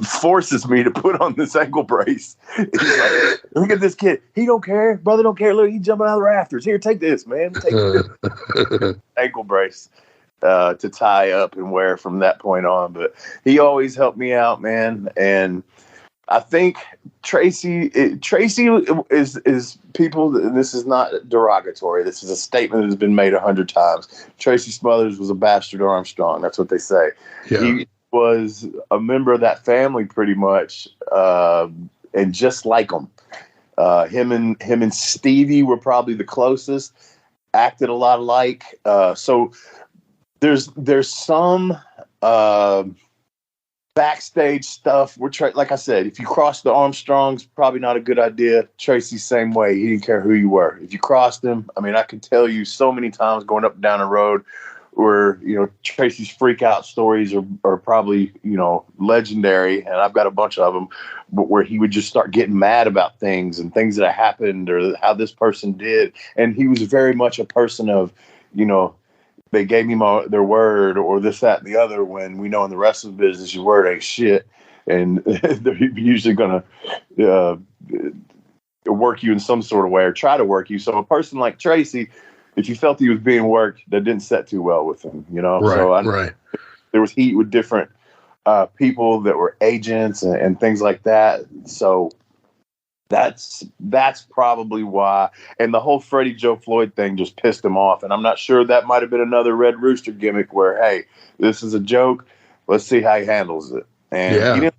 forces me to put on this ankle brace. He's like, look at this kid. He don't care. Brother don't care. Look, he's jumping out of the rafters. Here, take this, man. Take this ankle brace to tie up and wear from that point on. But he always helped me out, man. And I think Tracy is people. This is not derogatory. This is a statement that has been made 100 times. Tracy Smothers was a bastard Armstrong. That's what they say. Yeah. He was a member of that family pretty much, and just like him. Him and Stevie were probably the closest. Acted a lot alike. So there's some backstage stuff. Like I said, if you cross the Armstrongs, probably not a good idea. Tracy, same way. He didn't care who you were. If you crossed him, I mean, I can tell you so many times going up and down the road where, Tracy's freak out stories are probably, legendary. And I've got a bunch of them, but where he would just start getting mad about things and things that happened or how this person did. And he was very much a person of, they gave me their word or this, that, and the other, when we know in the wrestling business, your word ain't shit. And they're usually going to work you in some sort of way or try to work you. So a person like Tracy, if you felt he was being worked, that didn't set too well with him, Right, so there was heat with different people that were agents and things like that. So that's probably why. And the whole Freddie Joe Floyd thing just pissed him off. And I'm not sure, that might have been another Red Rooster gimmick where, hey, this is a joke. Let's see how he handles it. And he didn't,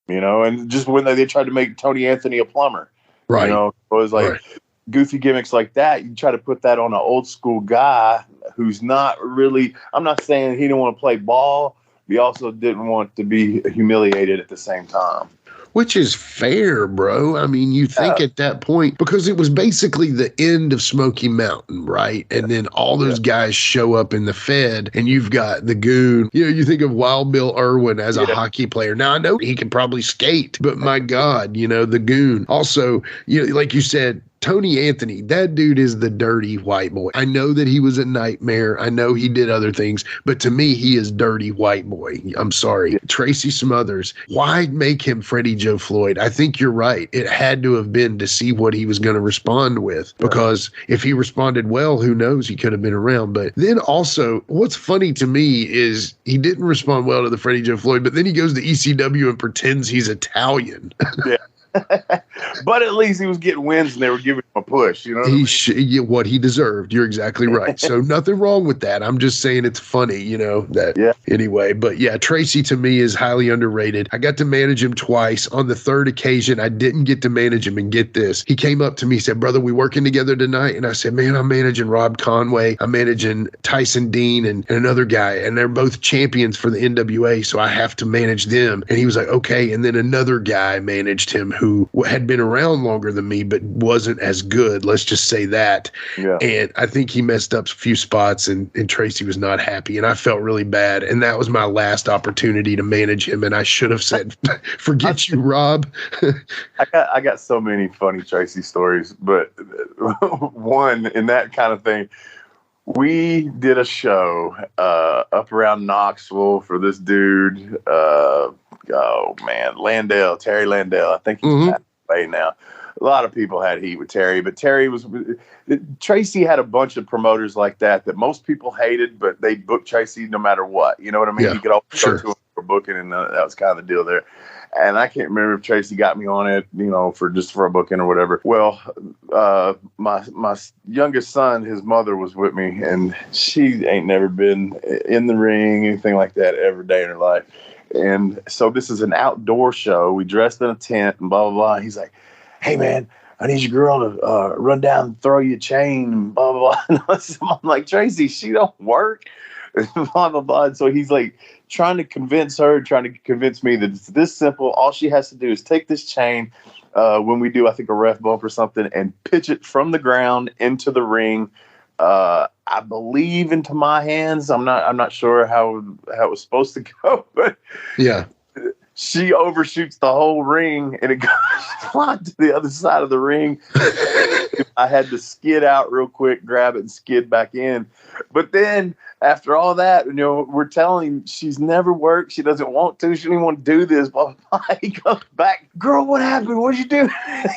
and just when they tried to make Tony Anthony a plumber, right? It was like goofy gimmicks like that. You try to put that on an old school guy who's not really. I'm not saying he didn't want to play ball. He also didn't want to be humiliated at the same time. Which is fair, bro. I mean, you think at that point, because it was basically the end of Smoky Mountain, right? And then all those guys show up in the Fed, and you've got the Goon. You think of Wild Bill Irwin as a hockey player. Now, I know he can probably skate, but my God, the Goon. Also, like you said, Tony Anthony, that dude is the dirty white boy. I know that he was a nightmare. I know he did other things, but to me, he is dirty white boy. I'm sorry. Tracy Smothers, why make him Freddie Joe Floyd? I think you're right. It had to have been to see what he was going to respond with, because if he responded well, who knows? He could have been around. But then also, what's funny to me is he didn't respond well to the Freddie Joe Floyd, but then he goes to ECW and pretends he's Italian. Yeah. But at least he was getting wins and they were giving him a push, what he deserved. You're exactly right. So nothing wrong with that. I'm just saying it's funny, anyway. But yeah, Tracy to me is highly underrated. I got to manage him twice. On the third occasion, I didn't get to manage him, and get this. He came up to me, said, "Brother, we working together tonight?" And I said, "Man, I'm managing Rob Conway. I'm managing Tyson Dean and another guy, and they're both champions for the NWA, so I have to manage them." And he was like, "Okay." And then another guy managed him who had been around longer than me, but wasn't as good. Let's just say that. Yeah. And I think he messed up a few spots, and Tracy was not happy, and I felt really bad. And that was my last opportunity to manage him, and I should have said, "Forget you, Rob." I got so many funny Tracy stories, but one in that kind of thing. We did a show up around Knoxville for this dude. Terry Landell. I think he's passed away now. A lot of people had heat with Terry, but Tracy had a bunch of promoters like that most people hated, but they booked Tracy no matter what. You know what I mean? Yeah, you could always go to him for booking, and that was kind of the deal there. And I can't remember if Tracy got me on it, for a booking or whatever. Well, my youngest son, his mother was with me, and she ain't never been in the ring, anything like that, every day in her life. And so this is an outdoor show. We dressed in a tent and blah, blah, blah. He's like, "Hey, man, I need your girl to run down and throw you a chain," and blah, blah, blah. And I'm like, "Tracy, she don't work." Blah, blah, blah. And so he's like trying to convince me that it's this simple. All she has to do is take this chain when we do, I think, a ref bump or something, and pitch it from the ground into the ring. I believe into my hands. I'm not sure how it was supposed to go, but yeah, she overshoots the whole ring, and it goes flying to the other side of the ring. I had to skid out real quick, grab it, and skid back in. But then after all that, we're telling him she's never worked. She doesn't want to. She doesn't even want to do this. Blah, blah, blah. He comes back. Girl, what happened? What'd you do?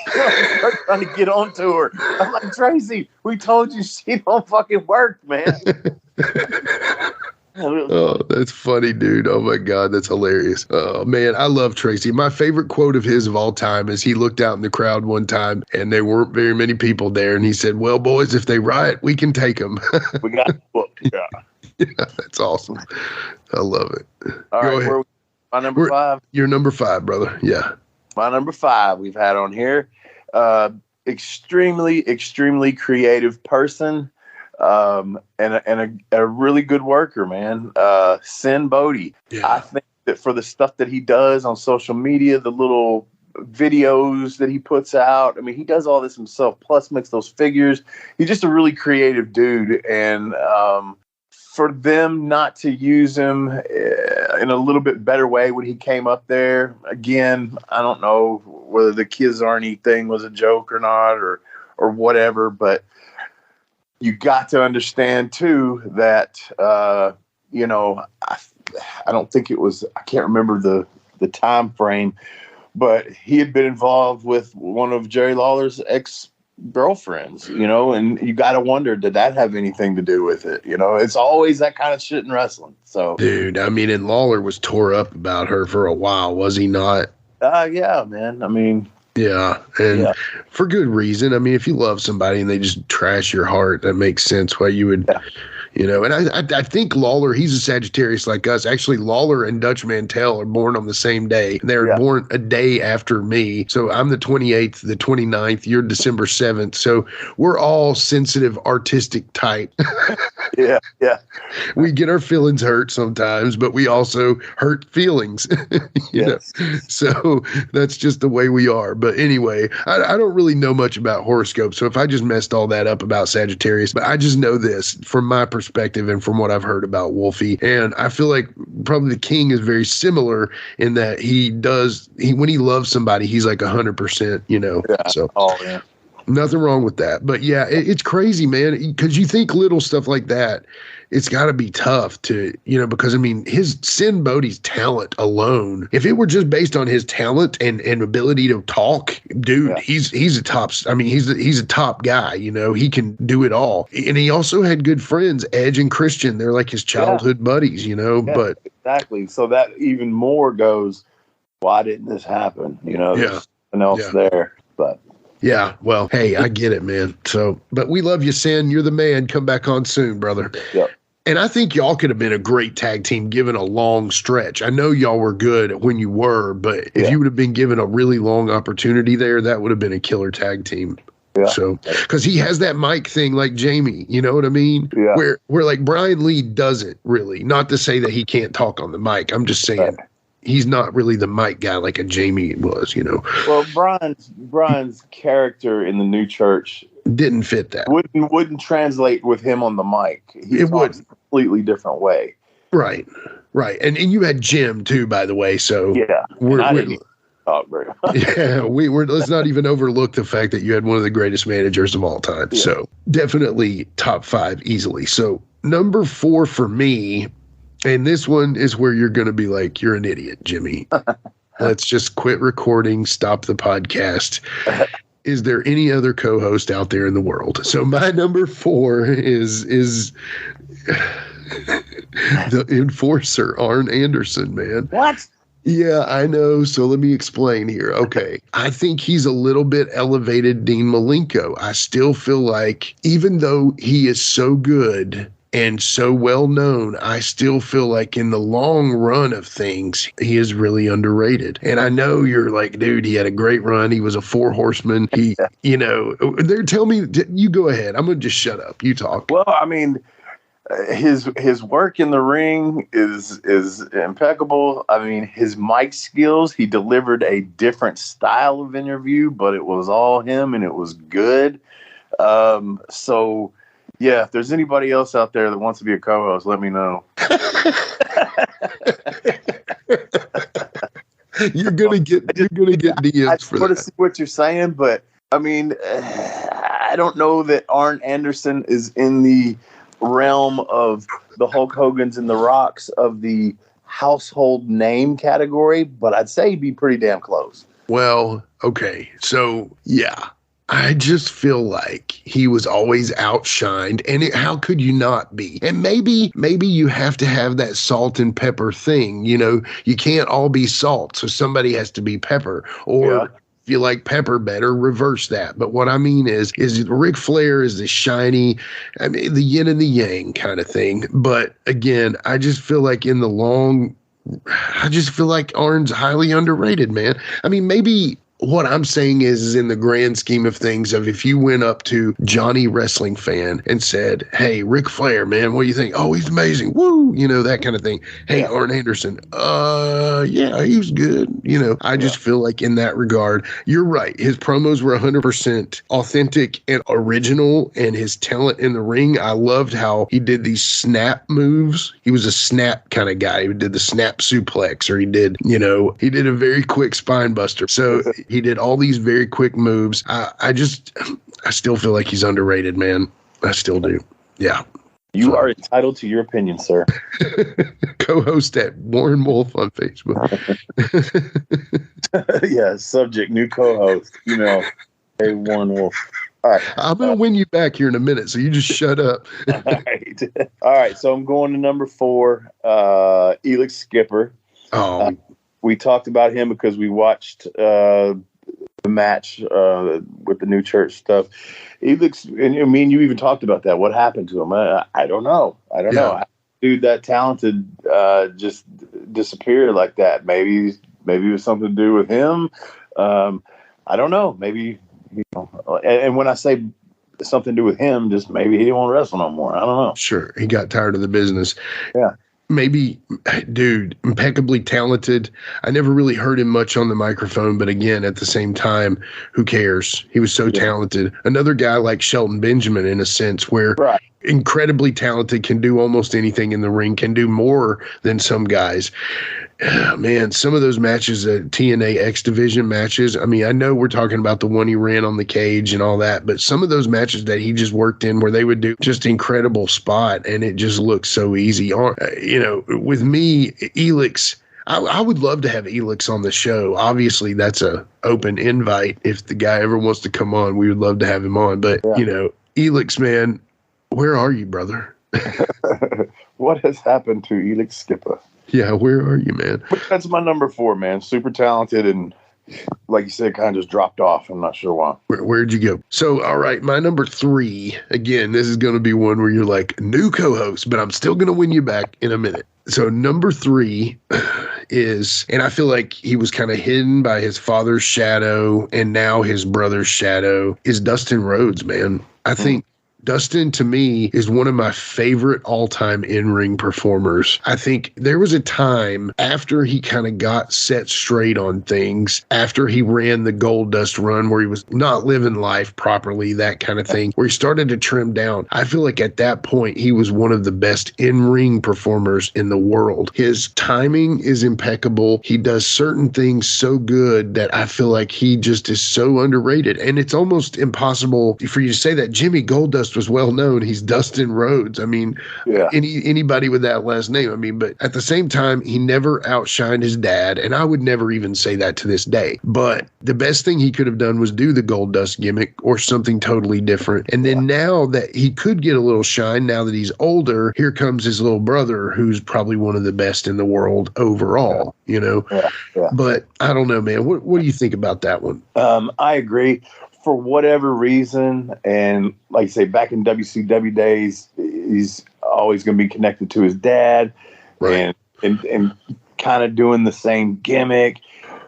Start trying to get onto her. I'm like, Tracy, we told you she don't fucking work, man. Oh, that's funny, dude. Oh my God, that's hilarious. Oh man, I love Tracy. My favorite quote of his of all time is he looked out in the crowd one time and there weren't very many people there, and he said, "Well, boys, if they riot, we can take them." We got the book. Yeah. Yeah, that's awesome. I love it. All Go right, ahead. my number 5. You're number 5, brother. Yeah. My number 5 we've had on here. Extremely creative person. And a really good worker, man. Sin Bodie. Yeah. I think that for the stuff that he does on social media, the little videos that he puts out, I mean, he does all this himself, plus makes those figures. He's just a really creative dude. And for them not to use him in a little bit better way when he came up there, again, I don't know whether the Kids Arnie thing was a joke or not, or whatever, but you got to understand too that I don't think it was, I can't remember the time frame, but he had been involved with one of Jerry Lawler's ex-girlfriends, and you got to wonder, did that have anything to do with it? It's always that kind of shit in wrestling. So, dude, I mean, and Lawler was tore up about her for a while, was he not? Yeah, man. I mean, yeah, and for good reason. I mean, if you love somebody and they just trash your heart, that makes sense why you would, and I think Lawler, he's a Sagittarius like us. Actually, Lawler and Dutch Mantell are born on the same day. They were born a day after me. So I'm the 28th, the 29th, you're December 7th. So we're all sensitive, artistic type. Yeah. We get our feelings hurt sometimes, but we also hurt feelings. you know? So that's just the way we are. But anyway, I don't really know much about horoscopes. So if I just messed all that up about Sagittarius, but I just know this from my perspective and from what I've heard about Wolfie. And I feel like probably the King is very similar in that when he loves somebody, he's like 100%, Yeah. So. Oh, yeah. Nothing wrong with that. But yeah, it's crazy, man, because you think little stuff like that, it's got to be tough to, because I mean, his Sin Bodie's talent alone, if it were just based on his talent and ability to talk, dude, he's a top. I mean, he's a top guy, he can do it all. And he also had good friends, Edge and Christian. They're like his childhood buddies, but exactly. So that even more goes, why didn't this happen? There's something else there, but. Yeah, well, hey, I get it, man. So, but we love you, Sin. You're the man. Come back on soon, brother. Yep. And I think y'all could have been a great tag team given a long stretch. I know y'all were good when you were, but if you would have been given a really long opportunity there, that would have been a killer tag team. Yeah. So, because he has that mic thing like Jamie, you know what I mean? Yeah. Where like Brian Lee doesn't really. Not to say that he can't talk on the mic. I'm just saying. He's not really the mic guy like a Jamie was, Well, Brian's character in the new church didn't fit that. Wouldn't translate with him on the mic. It would a completely different way. Right. And you had Jim too, by the way. So let's not even overlook the fact that you had one of the greatest managers of all time. Yeah. So definitely top 5 easily. So number 4 for me. And this one is where you're going to be like, you're an idiot, Jimmy. Let's just quit recording, stop the podcast. Is there any other co-host out there in the world? So my number 4 is the enforcer, Arn Anderson, man. What? Yeah, I know. So let me explain here. Okay. I think he's a little bit elevated Dean Malenko. I still feel like even though he is so good and so well known, I still feel like in the long run of things, he is really underrated. And I know you're like, dude, he had a great run. He was a 4 horseman. Tell me, you go ahead. I'm going to just shut up. You talk. Well, I mean, his work in the ring is impeccable. I mean, his mic skills, he delivered a different style of interview, but it was all him and it was good. So, yeah, if there's anybody else out there that wants to be a co-host, let me know. You're gonna get DMs for that. I that. see what you're saying, but I mean, I don't know that Arn Anderson is in the realm of the Hulk Hogan's and the Rocks of the household name category, but I'd say he'd be pretty damn close. Well, okay. So, yeah. I just feel like he was always outshined, and how could you not be? And maybe you have to have that salt and pepper thing. You know, you can't all be salt, so somebody has to be pepper. Or if you like pepper better, reverse that. But what I mean is Ric Flair is the shiny, I mean, the yin and the yang kind of thing. But again, I just feel like I just feel like Arn's highly underrated, man. I mean, maybe what I'm saying is in the grand scheme of things, of if you went up to Johnny Wrestling Fan and said, hey, Ric Flair, man, what do you think? Oh, he's amazing. Woo! You know, that kind of thing. Hey, Arn Anderson. Yeah, he was good. You know, I just feel like in that regard, you're right. His promos were 100% authentic and original, and his talent in the ring. I loved how he did these snap moves. He was a snap kind of guy. He did the snap suplex, or he did a very quick spine buster. So he did all these very quick moves. I still feel like he's underrated, man. I still do. Yeah. You are entitled to your opinion, sir. Co-host at Warren Wolf on Facebook. Yeah, subject, new co-host. Hey, Warren Wolf. All right. I'm going to win you back here in a minute, so you just shut up. All right, so I'm going to number 4, Elix Skipper. Oh, we talked about him because we watched the match with the new church stuff. Elix, and me and you even talked about that. What happened to him? I don't know. Know. Dude, that talented just disappeared like that. Maybe it was something to do with him. I don't know. Maybe, and when I say something to do with him, just maybe he didn't want to wrestle no more. I don't know. Sure. He got tired of the business. Yeah. Maybe, dude, impeccably talented. I never really heard him much on the microphone, but again, at the same time, who cares? He was so talented. Another guy like Shelton Benjamin, in a sense, where incredibly talented, can do almost anything in the ring, can do more than some guys. Man, some of those matches, TNA X Division matches, I mean, I know we're talking about the one he ran on the cage and all that, but some of those matches that he just worked in where they would do just incredible spot, and it just looks so easy. With me, Elix, I would love to have Elix on the show. Obviously, that's a open invite. If the guy ever wants to come on, we would love to have him on. But, Elix, man, where are you, brother? What has happened to Elix Skipper? Yeah, where are you, man? That's my number 4, man. Super talented, and like you said, kind of just dropped off. I'm not sure why. Where'd you go? So, all right, my number 3, again, this is going to be one where you're like, new co-host, but I'm still going to win you back in a minute. So number 3 is, and I feel like he was kind of hidden by his father's shadow and now his brother's shadow, is Dustin Rhodes, man. I think Dustin, to me, is one of my favorite all-time in-ring performers. I think there was a time after he kind of got set straight on things, after he ran the Gold Dust run where he was not living life properly, that kind of thing, where he started to trim down. I feel like at that point, he was one of the best in-ring performers in the world. His timing is impeccable. He does certain things so good that I feel like he just is so underrated. And it's almost impossible for you to say that Jimmy Goldust was well known. He's Dustin Rhodes. I mean, anybody with that last name. I mean, but at the same time, he never outshined his dad, and I would never even say that to this day. But the best thing he could have done was do the Gold Dust gimmick or something totally different. And then now that he could get a little shine, now that he's older, here comes his little brother, who's probably one of the best in the world overall, But I don't know, man. What do you think about that one? I agree. For whatever reason, and like I say, back in WCW days, he's always going to be connected to his dad, and kind of doing the same gimmick.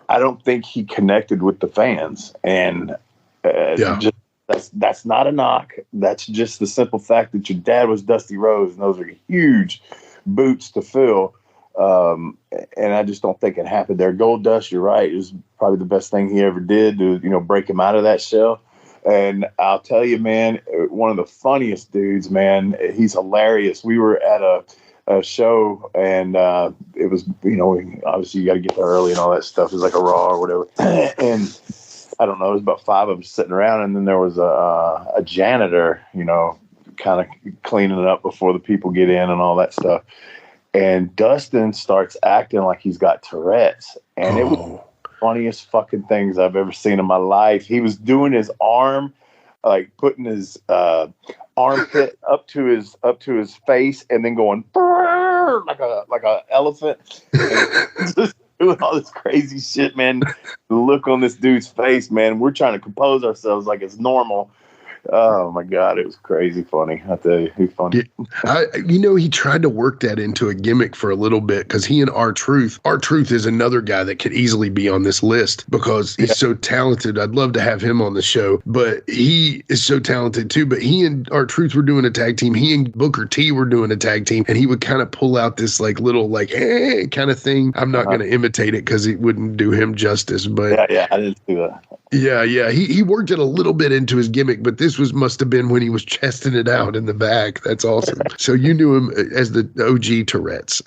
I don't think he connected with the fans, and that's not a knock. That's just the simple fact that your dad was Dusty Rhodes, and those are huge boots to fill. And I just don't think it happened there. Gold Dust, you're right, is probably the best thing he ever did to, break him out of that shell. And I'll tell you, man, one of the funniest dudes, man. He's hilarious. We were at a show, and it was, obviously you got to get there early and all that stuff. It was like a Raw or whatever. And I don't know, it was about 5 of us sitting around, and then there was a janitor, kind of cleaning it up before the people get in and all that stuff. And Dustin starts acting like he's got Tourette's, and it was the funniest fucking things I've ever seen in my life. He was doing his arm, like putting his armpit up to his face, and then going like a elephant. Just doing all this crazy shit, man. The look on this dude's face, man. We're trying to compose ourselves like it's normal. Oh my God, it was crazy funny. I tell you, he's funny. Yeah, he tried to work that into a gimmick for a little bit because he and R-Truth is another guy that could easily be on this list because he's so talented. I'd love to have him on the show, but he is so talented too. But he and R-Truth were doing a tag team. He and Booker T were doing a tag team, and he would kind of pull out this like little like hey kind of thing. I'm not going to imitate it because it wouldn't do him justice. But yeah, I didn't do that. Yeah, he worked it a little bit into his gimmick, but this must have been when he was chesting it out in the back. That's awesome. So you knew him as the OG Tourette's.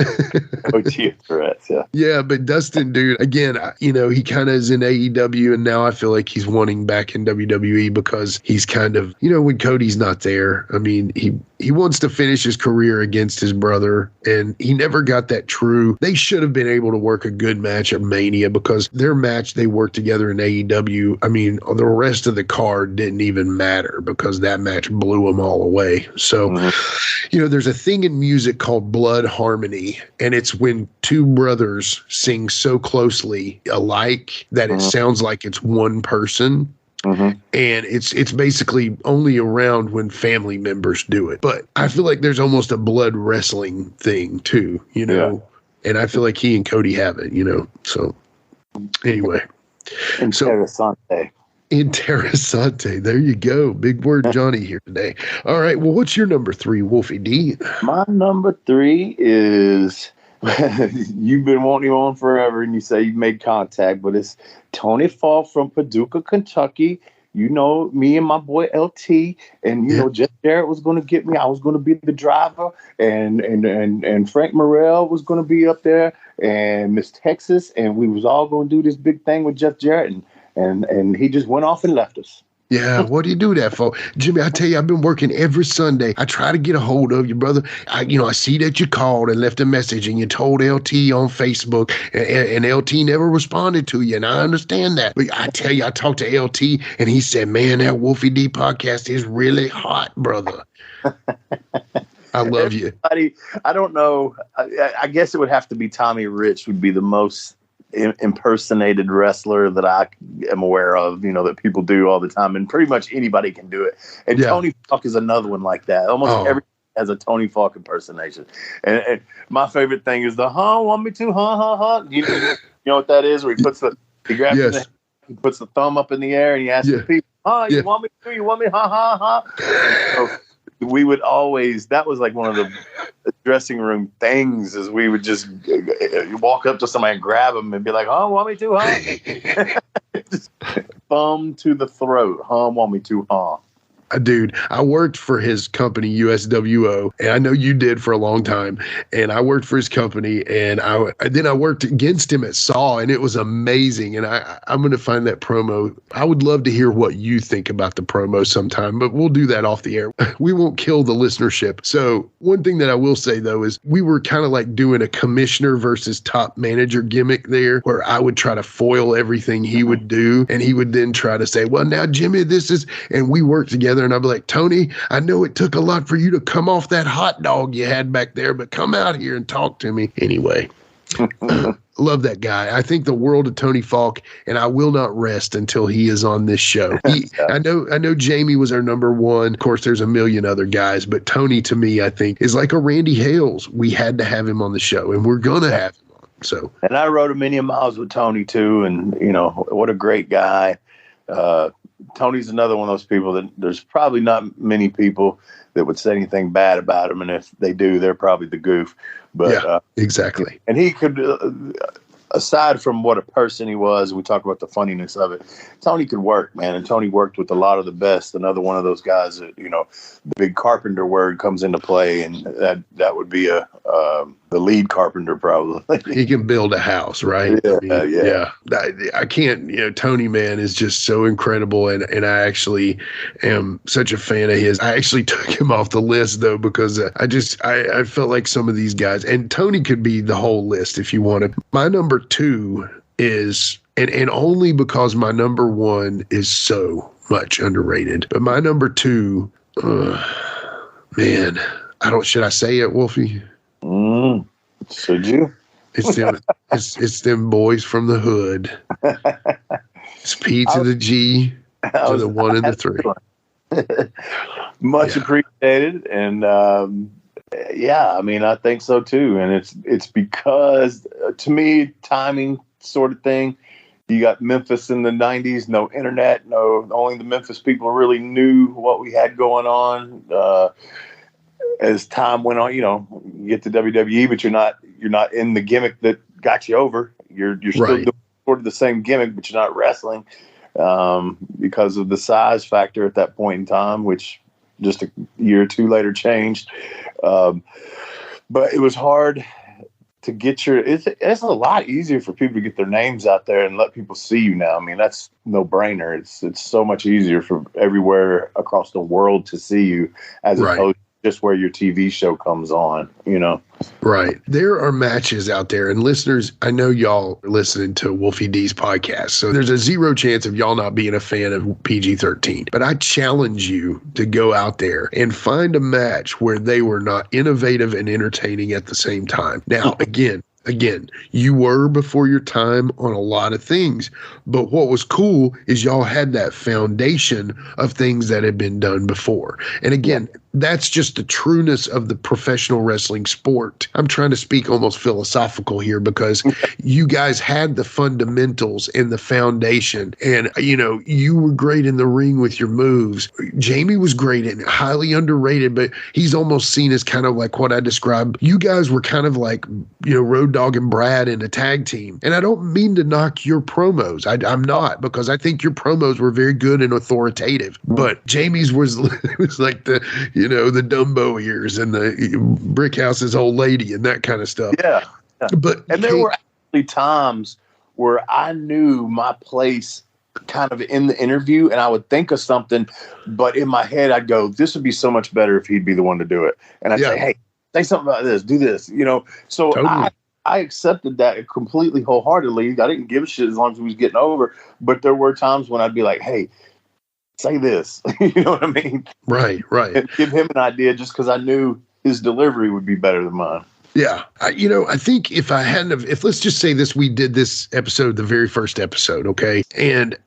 OG Tourette's, yeah. Yeah, but Dustin, dude, again, he kind of is in AEW, and now I feel like he's wanting back in WWE because he's kind of, when Cody's not there, I mean, he wants to finish his career against his brother, and he never got that true. They should have been able to work a good match at Mania because their match they worked together in AEW, I mean, the rest of the card didn't even matter because that match blew them all away. So, there's a thing in music called blood harmony, and it's when two brothers sing so closely alike that it sounds like it's one person. And it's basically only around when family members do it. But I feel like there's almost a blood wrestling thing too, and I feel like he and Cody have it, So anyway. Interessante. There you go. Big word Johnny here today. All right. Well, what's your number 3, Wolfie D? My number 3 is you've been wanting him on forever, and you say you've made contact, but it's Tony Falk from Paducah, Kentucky. Me and my boy LT, and Jeff Jarrett was going to get me. I was going to be the driver, and Frank Morrell was going to be up there, and Miss Texas, and we was all going to do this big thing with Jeff Jarrett, and he just went off and left us. Yeah, what do you do that for? Jimmy, I tell you, I've been working every Sunday. I try to get a hold of you, brother. I see that you called and left a message and you told LT on Facebook and LT never responded to you, and I understand that. But I tell you, I talked to LT and he said, man, that Wolfie D podcast is really hot, brother. I love you. I don't know. I guess it would have to be Tommy Rich would be the most impersonated wrestler that I am aware of, that people do all the time, and pretty much anybody can do it. And Tony Falk is another one like that. Almost everybody has a Tony Falk impersonation. And my favorite thing is the want me to, You know what that is? Where he grabs he puts the thumb up in the air and he asks the people, you want me to, you want me, So we would always, that was like one of the dressing room things, is we would just walk up to somebody and grab them and be like, want me to, just thumb to the throat, want me to, Dude, I worked for his company, USWO, and I know you did for a long time. And I worked for his company, and then I worked against him at Saw, and it was amazing. And I'm going to find that promo. I would love to hear what you think about the promo sometime, but we'll do that off the air. We won't kill the listenership. So one thing that I will say, though, is we were kind of like doing a commissioner versus top manager gimmick there, where I would try to foil everything he would do, and he would then try to say, well, now, Jimmy, this is, and we worked together. And I'd be like, Tony, I know it took a lot for you to come off that hot dog you had back there, but come out here and talk to me. Anyway, love that guy. I think the world of Tony Falk, and I will not rest until he is on this show. I know Jamie was our number 1. Of course, there's a million other guys, but Tony, to me, I think, is like a Randy Hales. We had to have him on the show, and we're going to have him on. So, and I rode a million miles with Tony, too, and, what a great guy. Tony's another one of those people that there's probably not many people that would say anything bad about him, and if they do, they're probably the goof. But exactly. And he could, aside from what a person he was, we talk about the funniness of it, Tony could work, man. And Tony worked with a lot of the best. Another one of those guys that, the big carpenter word comes into play, and that would be the lead carpenter probably. He can build a house, right? Yeah. I can't, Tony, man, is just so incredible. And I actually am such a fan of his. I actually took him off the list, though, because I felt like some of these guys, and Tony could be the whole list if you wanted. My number 2 is, and only because my number 1 is so much underrated, but my number 2, man, should I say it, Wolfie? Should you? It's them boys from the hood. It's P to the G to the 1 and the 3. Much appreciated, and I think so too. And it's because, to me, timing sort of thing. You got Memphis in the 90s, no internet, only the Memphis people really knew what we had going on. As time went on, you get to WWE, but you're not in the gimmick that got you over. You're still doing sort of the same gimmick, but you're not wrestling because of the size factor at that point in time, which just a year or two later changed. But it was hard to get it's a lot easier for people to get their names out there and let people see you now. I mean, that's no brainer. It's so much easier for everywhere across the world to see you as opposed to just where your TV show comes on, Right. There are matches out there, and listeners, I know y'all are listening to Wolfie D's podcast, so there's a 0 chance of y'all not being a fan of PG-13. But I challenge you to go out there and find a match where they were not innovative and entertaining at the same time. Now, again, you were before your time on a lot of things, but what was cool is y'all had that foundation of things that had been done before. And again, that's just the trueness of the professional wrestling sport. I'm trying to speak almost philosophical here because you guys had the fundamentals and the foundation, and you were great in the ring with your moves. Jamie was great and highly underrated, but he's almost seen as kind of like what I described. You guys were kind of like, Road Dogg and Brad in a tag team. And I don't mean to knock your promos. I'm not, because I think your promos were very good and authoritative. But Jamie's was like the Dumbo ears and the Brickhouse's old lady and that kind of stuff. Yeah. But there were actually times where I knew my place kind of in the interview, and I would think of something, but in my head I'd go, this would be so much better if he'd be the one to do it. And I'd say, hey, say something about this, do this, So totally. I accepted that completely wholeheartedly. I didn't give a shit as long as he was getting over. But there were times when I'd be like, hey, say this. You know what I mean? Right. And give him an idea just because I knew his delivery would be better than mine. Yeah. I think if let's just say this, we did this episode, the very first episode, okay? And,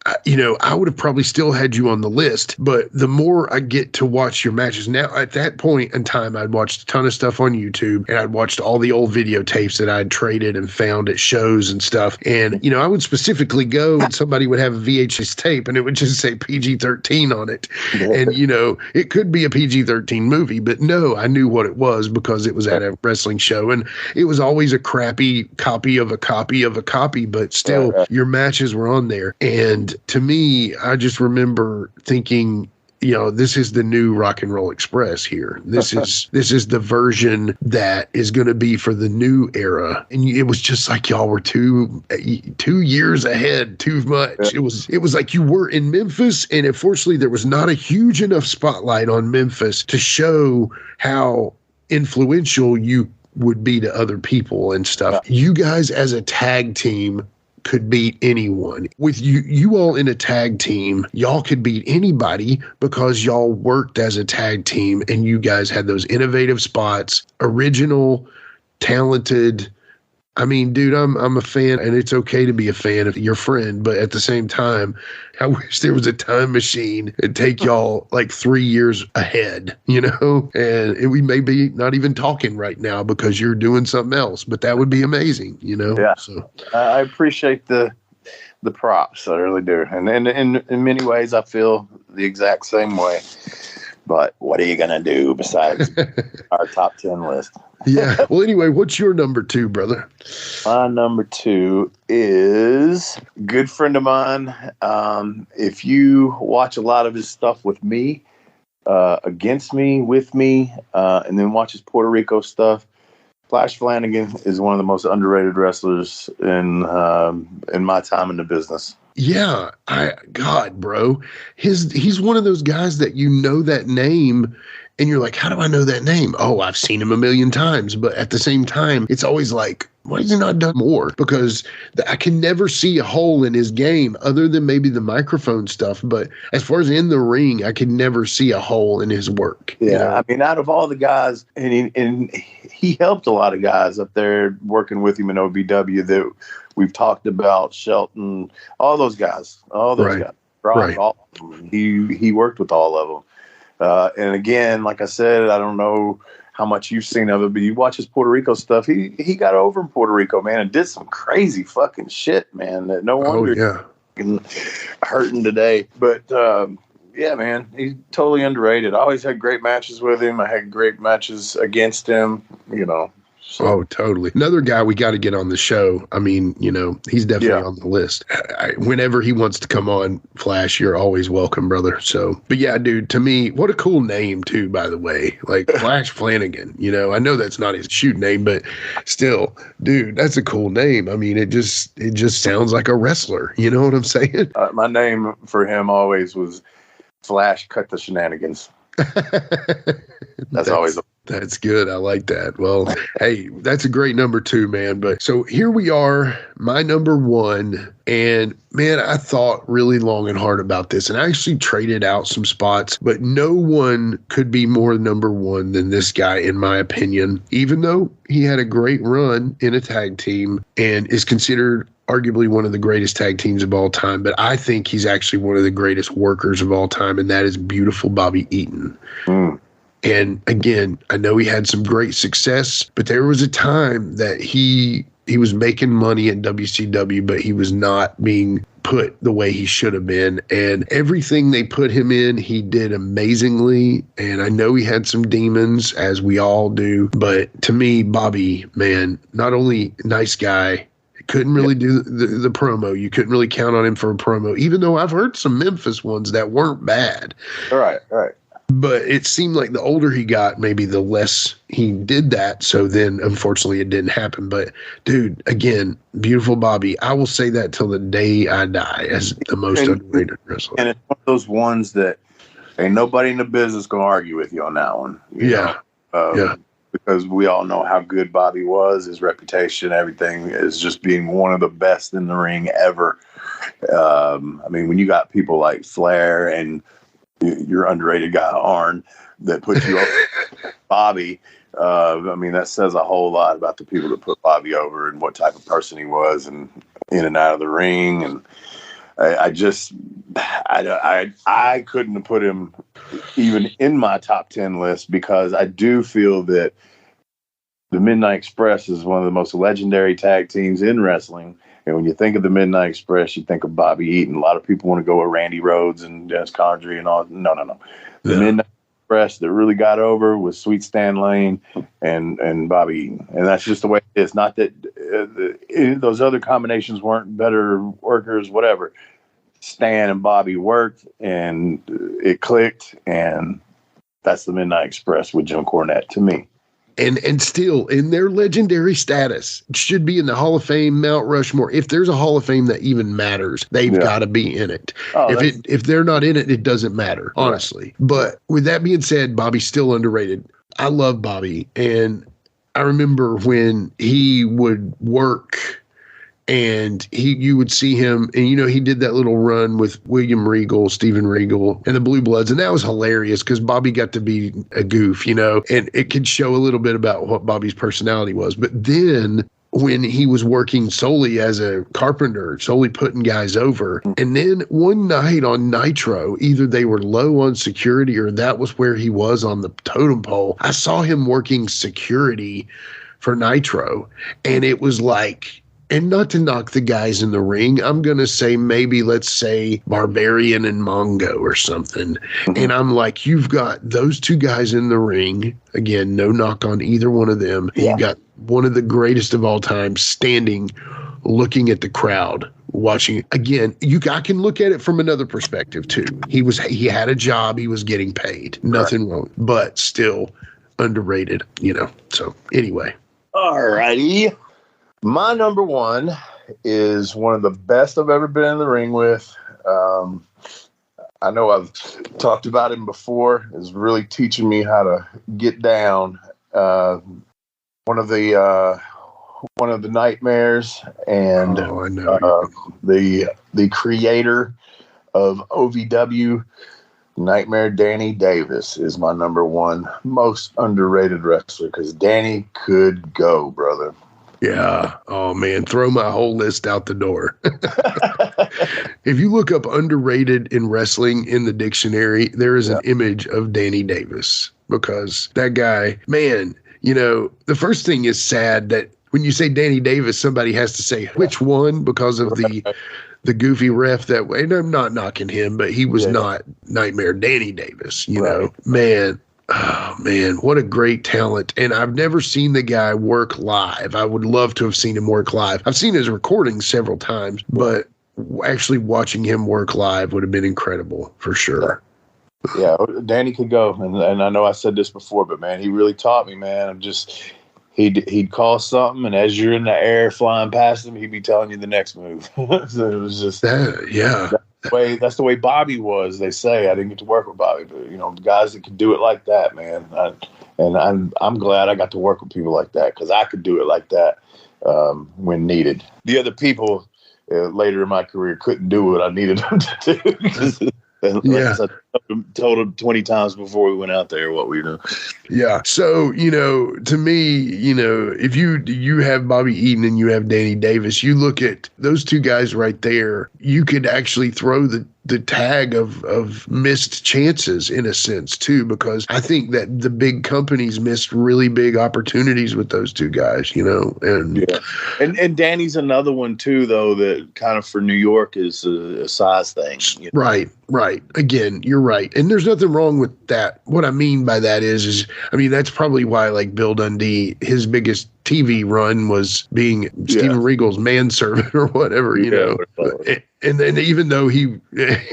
I would have probably still had you on the list, but the more I get to watch your matches now, at that point in time, I'd watched a ton of stuff on YouTube, and I'd watched all the old videotapes that I'd traded and found at shows and stuff. And, I would specifically go and somebody would have a VHS tape and it would just say PG-13 on it. And, it could be a PG-13 movie, but no, I knew what it was because it was at a wrestling show. And it was always a crappy copy of a copy of a copy, but still your matches were on there. And to me, I just remember thinking, this is the new Rock and Roll Express here. This is the version that is going to be for the new era. And it was just like y'all were 2 years ahead too much. It was like you were in Memphis, and unfortunately there was not a huge enough spotlight on Memphis to show how influential you would be to other people and stuff. You guys as a tag team could beat anyone. With you all in a tag team, y'all could beat anybody because y'all worked as a tag team and you guys had those innovative spots, original, talented. I mean, dude, I'm a fan, and it's okay to be a fan of your friend, but at the same time, I wish there was a time machine and take y'all like 3 years ahead, and we may be not even talking right now because you're doing something else, but that would be amazing, Yeah. So I appreciate the props. I really do. And in many ways, I feel the exact same way. But what are you going to do besides our top 10 list? Yeah. Well, anyway, what's your number 2, brother? My number 2 is a good friend of mine. If you watch a lot of his stuff with me, against me, with me, and then watch his Puerto Rico stuff, Flash Flanagan is one of the most underrated wrestlers in my time in the business. Yeah, God, bro, he's one of those guys that you know that name, and you're like, how do I know that name? Oh, I've seen him a million times, but at the same time, it's always like, why has he not done more? Because I can never see a hole in his game other than maybe the microphone stuff. But as far as in the ring, I can never see a hole in his work. Yeah, you know? I mean, out of all the guys, and he helped a lot of guys up there working with him in OVW that we've talked about, Shelton, all those guys, guys. Brock, right. All of them. He worked with all of them. And again, like I said, I don't know how much you've seen of it, but you watch his Puerto Rico stuff. He got over in Puerto Rico, man, and did some crazy fucking shit, man. That no wonder he's hurting today. But yeah, man, he's totally underrated. I always had great matches with him. I had great matches against him. You know. So. Oh, totally. Another guy we got to get on the show. I mean, you know, he's definitely on the list. Whenever he wants to come on, Flash, you're always welcome, brother. So, but yeah, dude, to me, what a cool name too, by the way, like Flash Flanagan, you know, I know that's not his shoot name, but still, dude, that's a cool name. I mean, it just sounds like a wrestler. You know what I'm saying? My name for him always was Flash Cut the Shenanigans. That's good. I like that. Well, hey, that's a great number 2, man. But so here we are, my number 1. And man, I thought really long and hard about this, and I actually traded out some spots, but no one could be more number 1 than this guy, in my opinion, even though he had a great run in a tag team and is considered arguably one of the greatest tag teams of all time. But I think he's actually one of the greatest workers of all time, and that is beautiful Bobby Eaton. And again, I know he had some great success, but there was a time that he was making money at WCW, but he was not being put the way he should have been. And everything they put him in, he did amazingly. And I know he had some demons, as we all do. But to me, Bobby, man, not only nice guy, couldn't really do the promo. You couldn't really count on him for a promo, even though I've heard some Memphis ones that weren't bad. All right. But it seemed like the older he got, maybe the less he did that. So then, unfortunately, it didn't happen. But, dude, again, beautiful Bobby. I will say that till the day I die as the most underrated wrestler. And it's one of those ones that ain't nobody in the business going to argue with you on that one. You know? Because we all know how good Bobby was, his reputation, everything is just being one of the best in the ring ever. I mean, when you got people like Flair and your underrated guy Arn that put you over Bobby, I mean, that says a whole lot about the people that put Bobby over and what type of person he was, and in and out of the ring. And I couldn't have put him even in my top 10 list, because I do feel that the Midnight Express is one of the most legendary tag teams in wrestling. And when you think of the Midnight Express, you think of Bobby Eaton. A lot of people want to go with Randy Rhodes and Dennis Condrey and all. No. The Midnight Express that really got over was Sweet Stan Lane and Bobby Eaton. And that's just the way it is. Not that those other combinations weren't better workers, whatever. Stan and Bobby worked, and it clicked, and that's the Midnight Express with Jim Cornette to me. And still, in their legendary status, should be in the Hall of Fame, Mount Rushmore. If there's a Hall of Fame that even matters, they've got to be in it. If they're not in it, it doesn't matter, honestly. Right. But with that being said, Bobby's still underrated. I love Bobby. And I remember when he would work, and you would see him, and he did that little run with William Regal, Steven Regal, and the Blue Bloods, and that was hilarious because Bobby got to be a goof, and it could show a little bit about what Bobby's personality was. But then when he was working solely as a carpenter, solely putting guys over, and then one night on Nitro, either they were low on security or that was where he was on the totem pole, I saw him working security for Nitro, and it was like And not to knock the guys in the ring, I'm going to say maybe, let's say, Barbarian and Mongo or something. And I'm like, you've got those two guys in the ring. Again, no knock on either one of them. Yeah. You got one of the greatest of all time standing, looking at the crowd, watching. Again, I can look at it from another perspective too. He had a job, he was getting paid, nothing wrong, but still underrated, So anyway, all righty. My number one is one of the best I've ever been in the ring with. I know I've talked about him before. Is really teaching me how to get down. One of the nightmares, and the creator of OVW, Nightmare Danny Davis, is my number one most underrated wrestler, because Danny could go, brother. Yeah. Oh, man. Throw my whole list out the door. If you look up underrated in wrestling in the dictionary, there is an image of Danny Davis, because that guy, man, the first thing is sad that when you say Danny Davis, somebody has to say which one, because of the goofy ref that way. And I'm not knocking him, but he was not Nightmare Danny Davis, man. Oh, man, what a great talent. And I've never seen the guy work live. I would love to have seen him work live. I've seen his recordings several times, but actually watching him work live would have been incredible for sure. Yeah, Danny could go. And I know I said this before, but, man, he really taught me, man. He'd call something, and as you're in the air flying past him, he'd be telling you the next move. So it was just that's the way Bobby was. They say I didn't get to work with Bobby, but guys that could do it like that, man. I'm glad I got to work with people like that, because I could do it like that when needed. The other people later in my career couldn't do what I needed them to do. I told him 20 times before we went out there what we were doing. Yeah. So, to me, if you have Bobby Eaton and you have Danny Davis, you look at those two guys right there, you could actually throw the tag of missed chances in a sense too, because I think that the big companies missed really big opportunities with those two guys, and Danny's another one too, though, that kind of for New York is a size thing. Right. Again, you're right. And there's nothing wrong with that. What I mean by that is that's probably why, like, Bill Dundee, his biggest TV run was being Steven Regal's manservant or whatever, And then even though you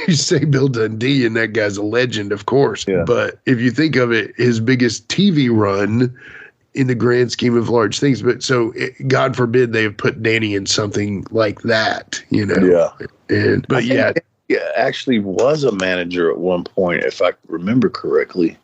say Bill Dundee, and that guy's a legend, of course. Yeah. But if you think of it, his biggest TV run in the grand scheme of large things. But God forbid they have put Danny in something like that, Yeah. But he actually was a manager at one point, if I remember correctly.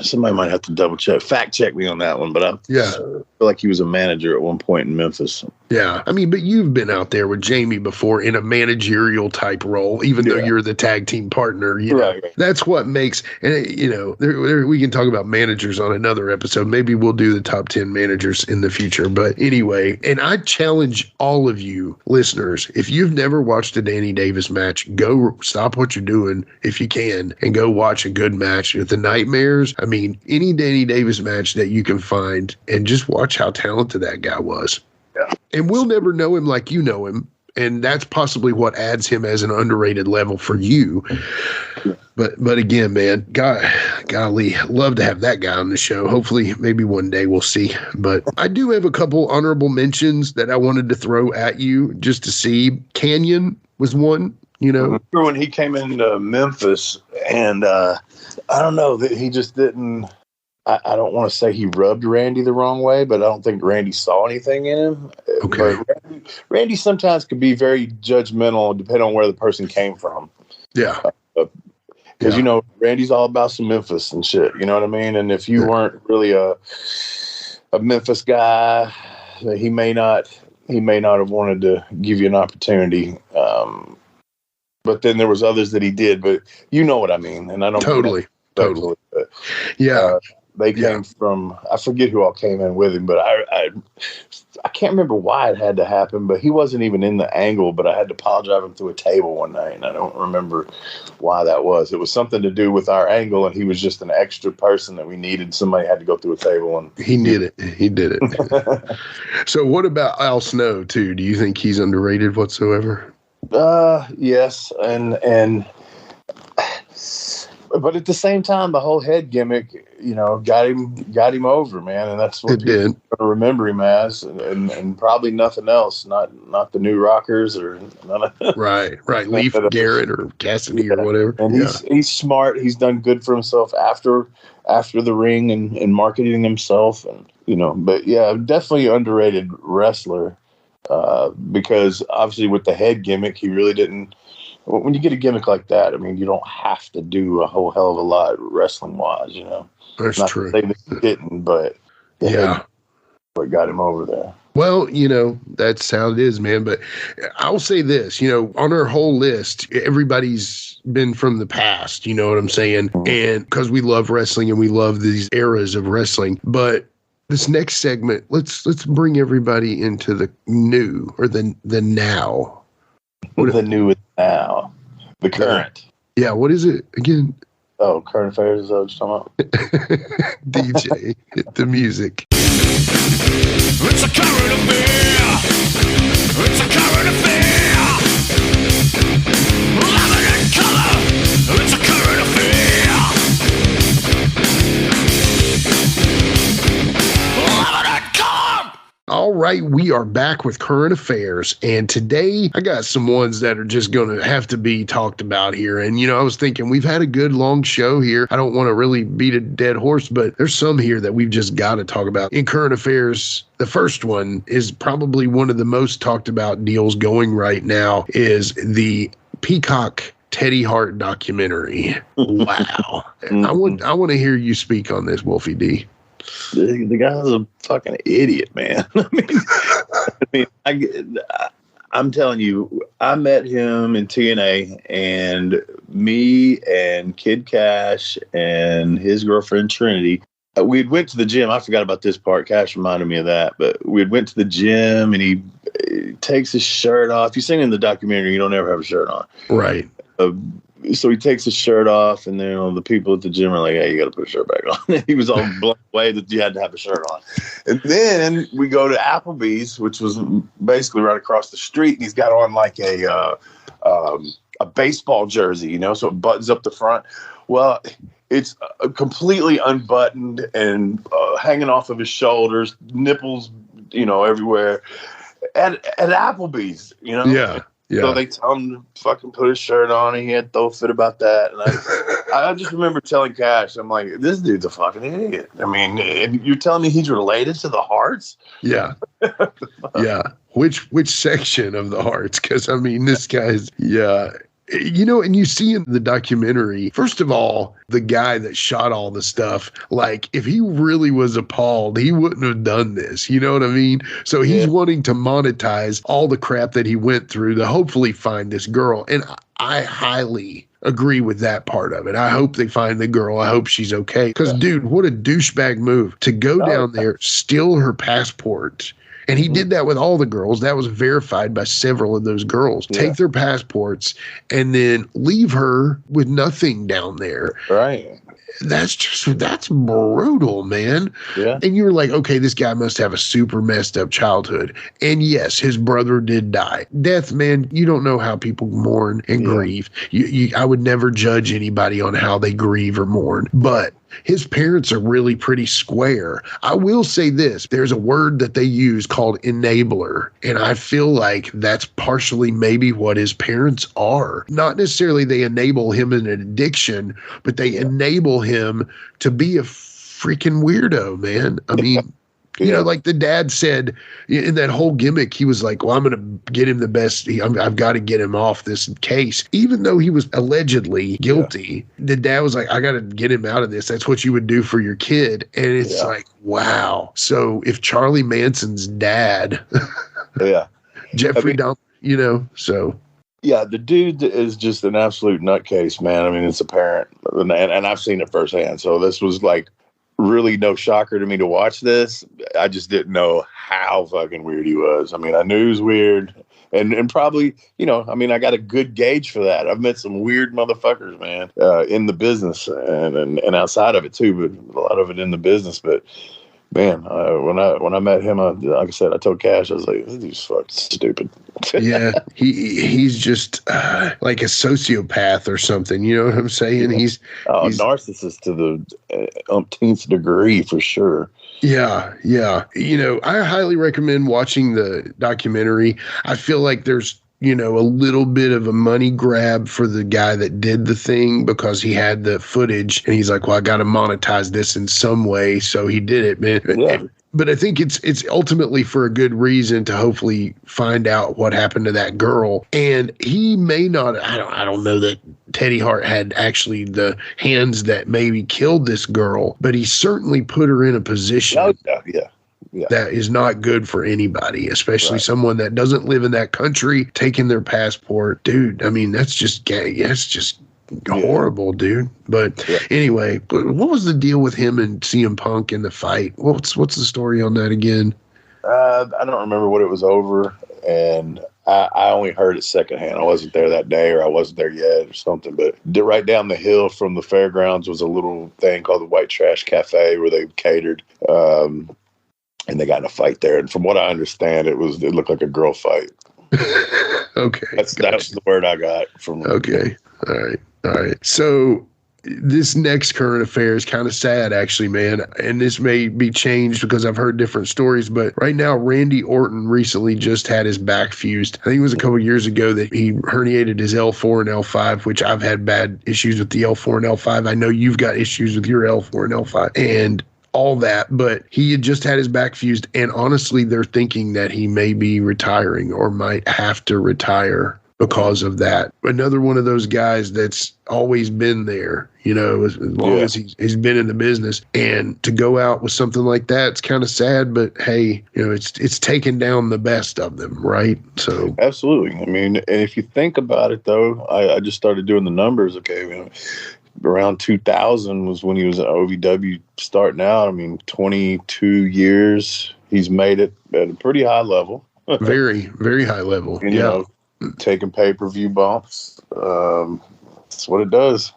Somebody might have to fact check me on that one, but I feel like he was a manager at one point in Memphis. Yeah. But you've been out there with Jamie before in a managerial type role, even though you're the tag team partner. Right. That's what makes, and we can talk about managers on another episode. Maybe we'll do the top 10 managers in the future. But anyway, and I challenge all of you listeners, if you've never watched a Danny Davis match, go stop what you're doing if you can and go watch a good match with the Nightmares. Any Danny Davis match that you can find, and just watch how talented that guy was. Yeah. And we'll never know him like you know him, and that's possibly what adds him as an underrated level for you. But again, man, golly, love to have that guy on the show. Hopefully, maybe one day we'll see. But I do have a couple honorable mentions that I wanted to throw at you just to see. Canyon was one. I remember when he came into Memphis, and I don't know, that he just didn't. I don't want to say he rubbed Randy the wrong way, but I don't think Randy saw anything in him. Okay. But Randy sometimes could be very judgmental, depending on where the person came from. Yeah. Because, Randy's all about some Memphis and shit. You know what I mean? And if you weren't really a Memphis guy, he may not have wanted to give you an opportunity. But then there was others that he did. But you know what I mean. And I don't totally. But, They came from, I forget who all came in with him, but I can't remember why it had to happen, but he wasn't even in the angle, but I had to pile drive him through a table one night, and I don't remember why that was. It was something to do with our angle, and he was just an extra person that we needed. Somebody had to go through a table. And he did it. So what about Al Snow, too? Do you think he's underrated whatsoever? Yes, and but at the same time, the whole head gimmick, got him over, man, and that's what people are going to remember him as, and probably nothing else. Not the New Rockers or none of right. Leif Garrett or Cassidy or whatever. And he's smart. He's done good for himself after the ring and marketing himself, and But yeah, definitely underrated wrestler because obviously with the head gimmick, he really didn't. When you get a gimmick like that, I mean, you don't have to do a whole hell of a lot wrestling-wise, That's Not true. To say that he didn't, but what got him over there. Well, that's how it is, man. But I'll say this, on our whole list, everybody's been from the past, you know what I'm saying? Mm-hmm. And because we love wrestling and we love these eras of wrestling. But this next segment, let's bring everybody into the new or the now. The new is now. The current. Yeah, what is it again? Oh, current affairs is what you're talking about? DJ, hit the music. It's a current affair. It's a current affair. Love it in color. It's a current affair. Love it in color. All right, we are back with current affairs, and today I got some ones that are just going to have to be talked about here. And, I was thinking we've had a good long show here. I don't want to really beat a dead horse, but there's some here that we've just got to talk about. In current affairs, the first one is probably one of the most talked about deals going right now is the Peacock Teddy Hart documentary. Wow. I want to hear you speak on this, Wolfie D. The guy's a fucking idiot, man. I'm telling you, I met him in TNA, and me and Kid Cash and his girlfriend Trinity, we went to the gym. I forgot about this part. Cash reminded me of that, but we went to the gym, and he takes his shirt off. You sing in the documentary, you don't ever have a shirt on, right? So he takes his shirt off, and then the people at the gym are like, "Hey, you got to put a shirt back on." He was all blown away that you had to have a shirt on. And then we go to Applebee's, which was basically right across the street, and he's got on like a baseball jersey, so it buttons up the front. Well, it's completely unbuttoned and hanging off of his shoulders, nipples, everywhere. At Applebee's, Yeah. Yeah. So they tell him to fucking put his shirt on, and he had to throw a fit about that. And I just remember telling Cash, I'm like, this dude's a fucking idiot. I mean, and you're telling me he's related to the Harts? Yeah. Yeah. Which section of the Harts? Because, I mean, this guy's, yeah. And you see in the documentary, first of all, the guy that shot all the stuff, like, if he really was appalled, he wouldn't have done this. You know what I mean? So he's wanting to monetize all the crap that he went through to hopefully find this girl. And I highly agree with that part of it. I hope they find the girl. I hope she's okay. Because, dude, what a douchebag move to go down there, steal her passport. And he did that with all the girls. That was verified by several of those girls. Yeah. Take their passports and then leave her with nothing down there. Right. That's brutal, man. Yeah. And you're like, okay, this guy must have a super messed up childhood. And yes, his brother did die. Death, man, you don't know how people mourn and grieve. I would never judge anybody on how they grieve or mourn. But his parents are really pretty square. I will say this. There's a word that they use called enabler. And I feel like that's partially maybe what his parents are. Not necessarily they enable him in an addiction, but they enable him to be a freaking weirdo, man. I mean, like the dad said in that whole gimmick, he was like, well, I'm going to get him the best. I've got to get him off this case. Even though he was allegedly guilty, the dad was like, I got to get him out of this. That's what you would do for your kid. And it's like, wow. So if Charlie Manson's dad, Jeffrey Dahmer, so. Yeah, the dude is just an absolute nutcase, man. I mean, it's apparent. And I've seen it firsthand. So this was like really no shocker to me to watch this. I just didn't know how fucking weird he was. I mean, I knew he was weird. And probably, you know, I mean, I got a good gauge for that. I've met some weird motherfuckers, man, in the business and outside of it too, but a lot of it in the business. But man, when I met him, like I said, I told Cash, I was like, this dude's fucking stupid. Yeah, he's just like a sociopath or something. You know what I'm saying? Yeah. He's narcissist to the umpteenth degree for sure. Yeah. You know, I highly recommend watching the documentary. I feel like there's, you know, a little bit of a money grab for the guy that did the thing because he had the footage and he's like, well, I got to monetize this in some way. So he did it, man. Yeah. But I think it's ultimately for a good reason to hopefully find out what happened to that girl. And he may not, I don't know that Teddy Hart had actually the hands that maybe killed this girl, but he certainly put her in a position that is not good for anybody, especially someone that doesn't live in that country, taking their passport. Dude, I mean, that's just gay. That's just horrible, dude. But anyway, what was the deal with him and CM Punk in the fight? What's the story on that again? I don't remember what it was over, and I only heard it secondhand. I wasn't there that day, or I wasn't there yet, or something. But right down the hill from the fairgrounds was a little thing called the White Trash Cafe where they catered, and they got in a fight there. And from what I understand, it looked like a girl fight. Okay, that's the word I got from. Okay, all right. So this next current affair is kind of sad, actually, man. And this may be changed because I've heard different stories. But right now, Randy Orton recently just had his back fused. I think it was a couple of years ago that he herniated his L4 and L5, which I've had bad issues with the L4 and L5. I know you've got issues with your L4 and L5 and all that. But he had just had his back fused. And honestly, they're thinking that he may be retiring or might have to retire because of that. Another one of those guys that's always been there, you know, as long as he's been in the business. And to go out with something like that, it's kind of sad, but hey, you know, it's taken down the best of them, right? So absolutely. I mean, and if you think about it, though, I just started doing the numbers. Okay, you know, around 2000 was when he was at OVW starting out. I mean, 22 years, he's made it at a pretty high level. Very, very high level. And, you know, taking pay-per-view bumps. That's what it does.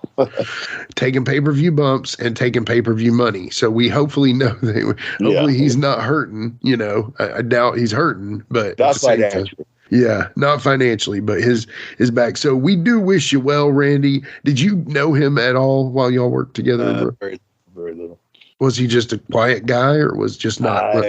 Taking pay-per-view bumps and taking pay-per-view money. So we hopefully know that hopefully he's not hurting. You know, I doubt he's hurting, but not financially. Yeah, not financially, but his back. So we do wish you well, Randy. Did you know him at all while y'all worked together? Very, very little. Was he just a quiet guy, or was just not?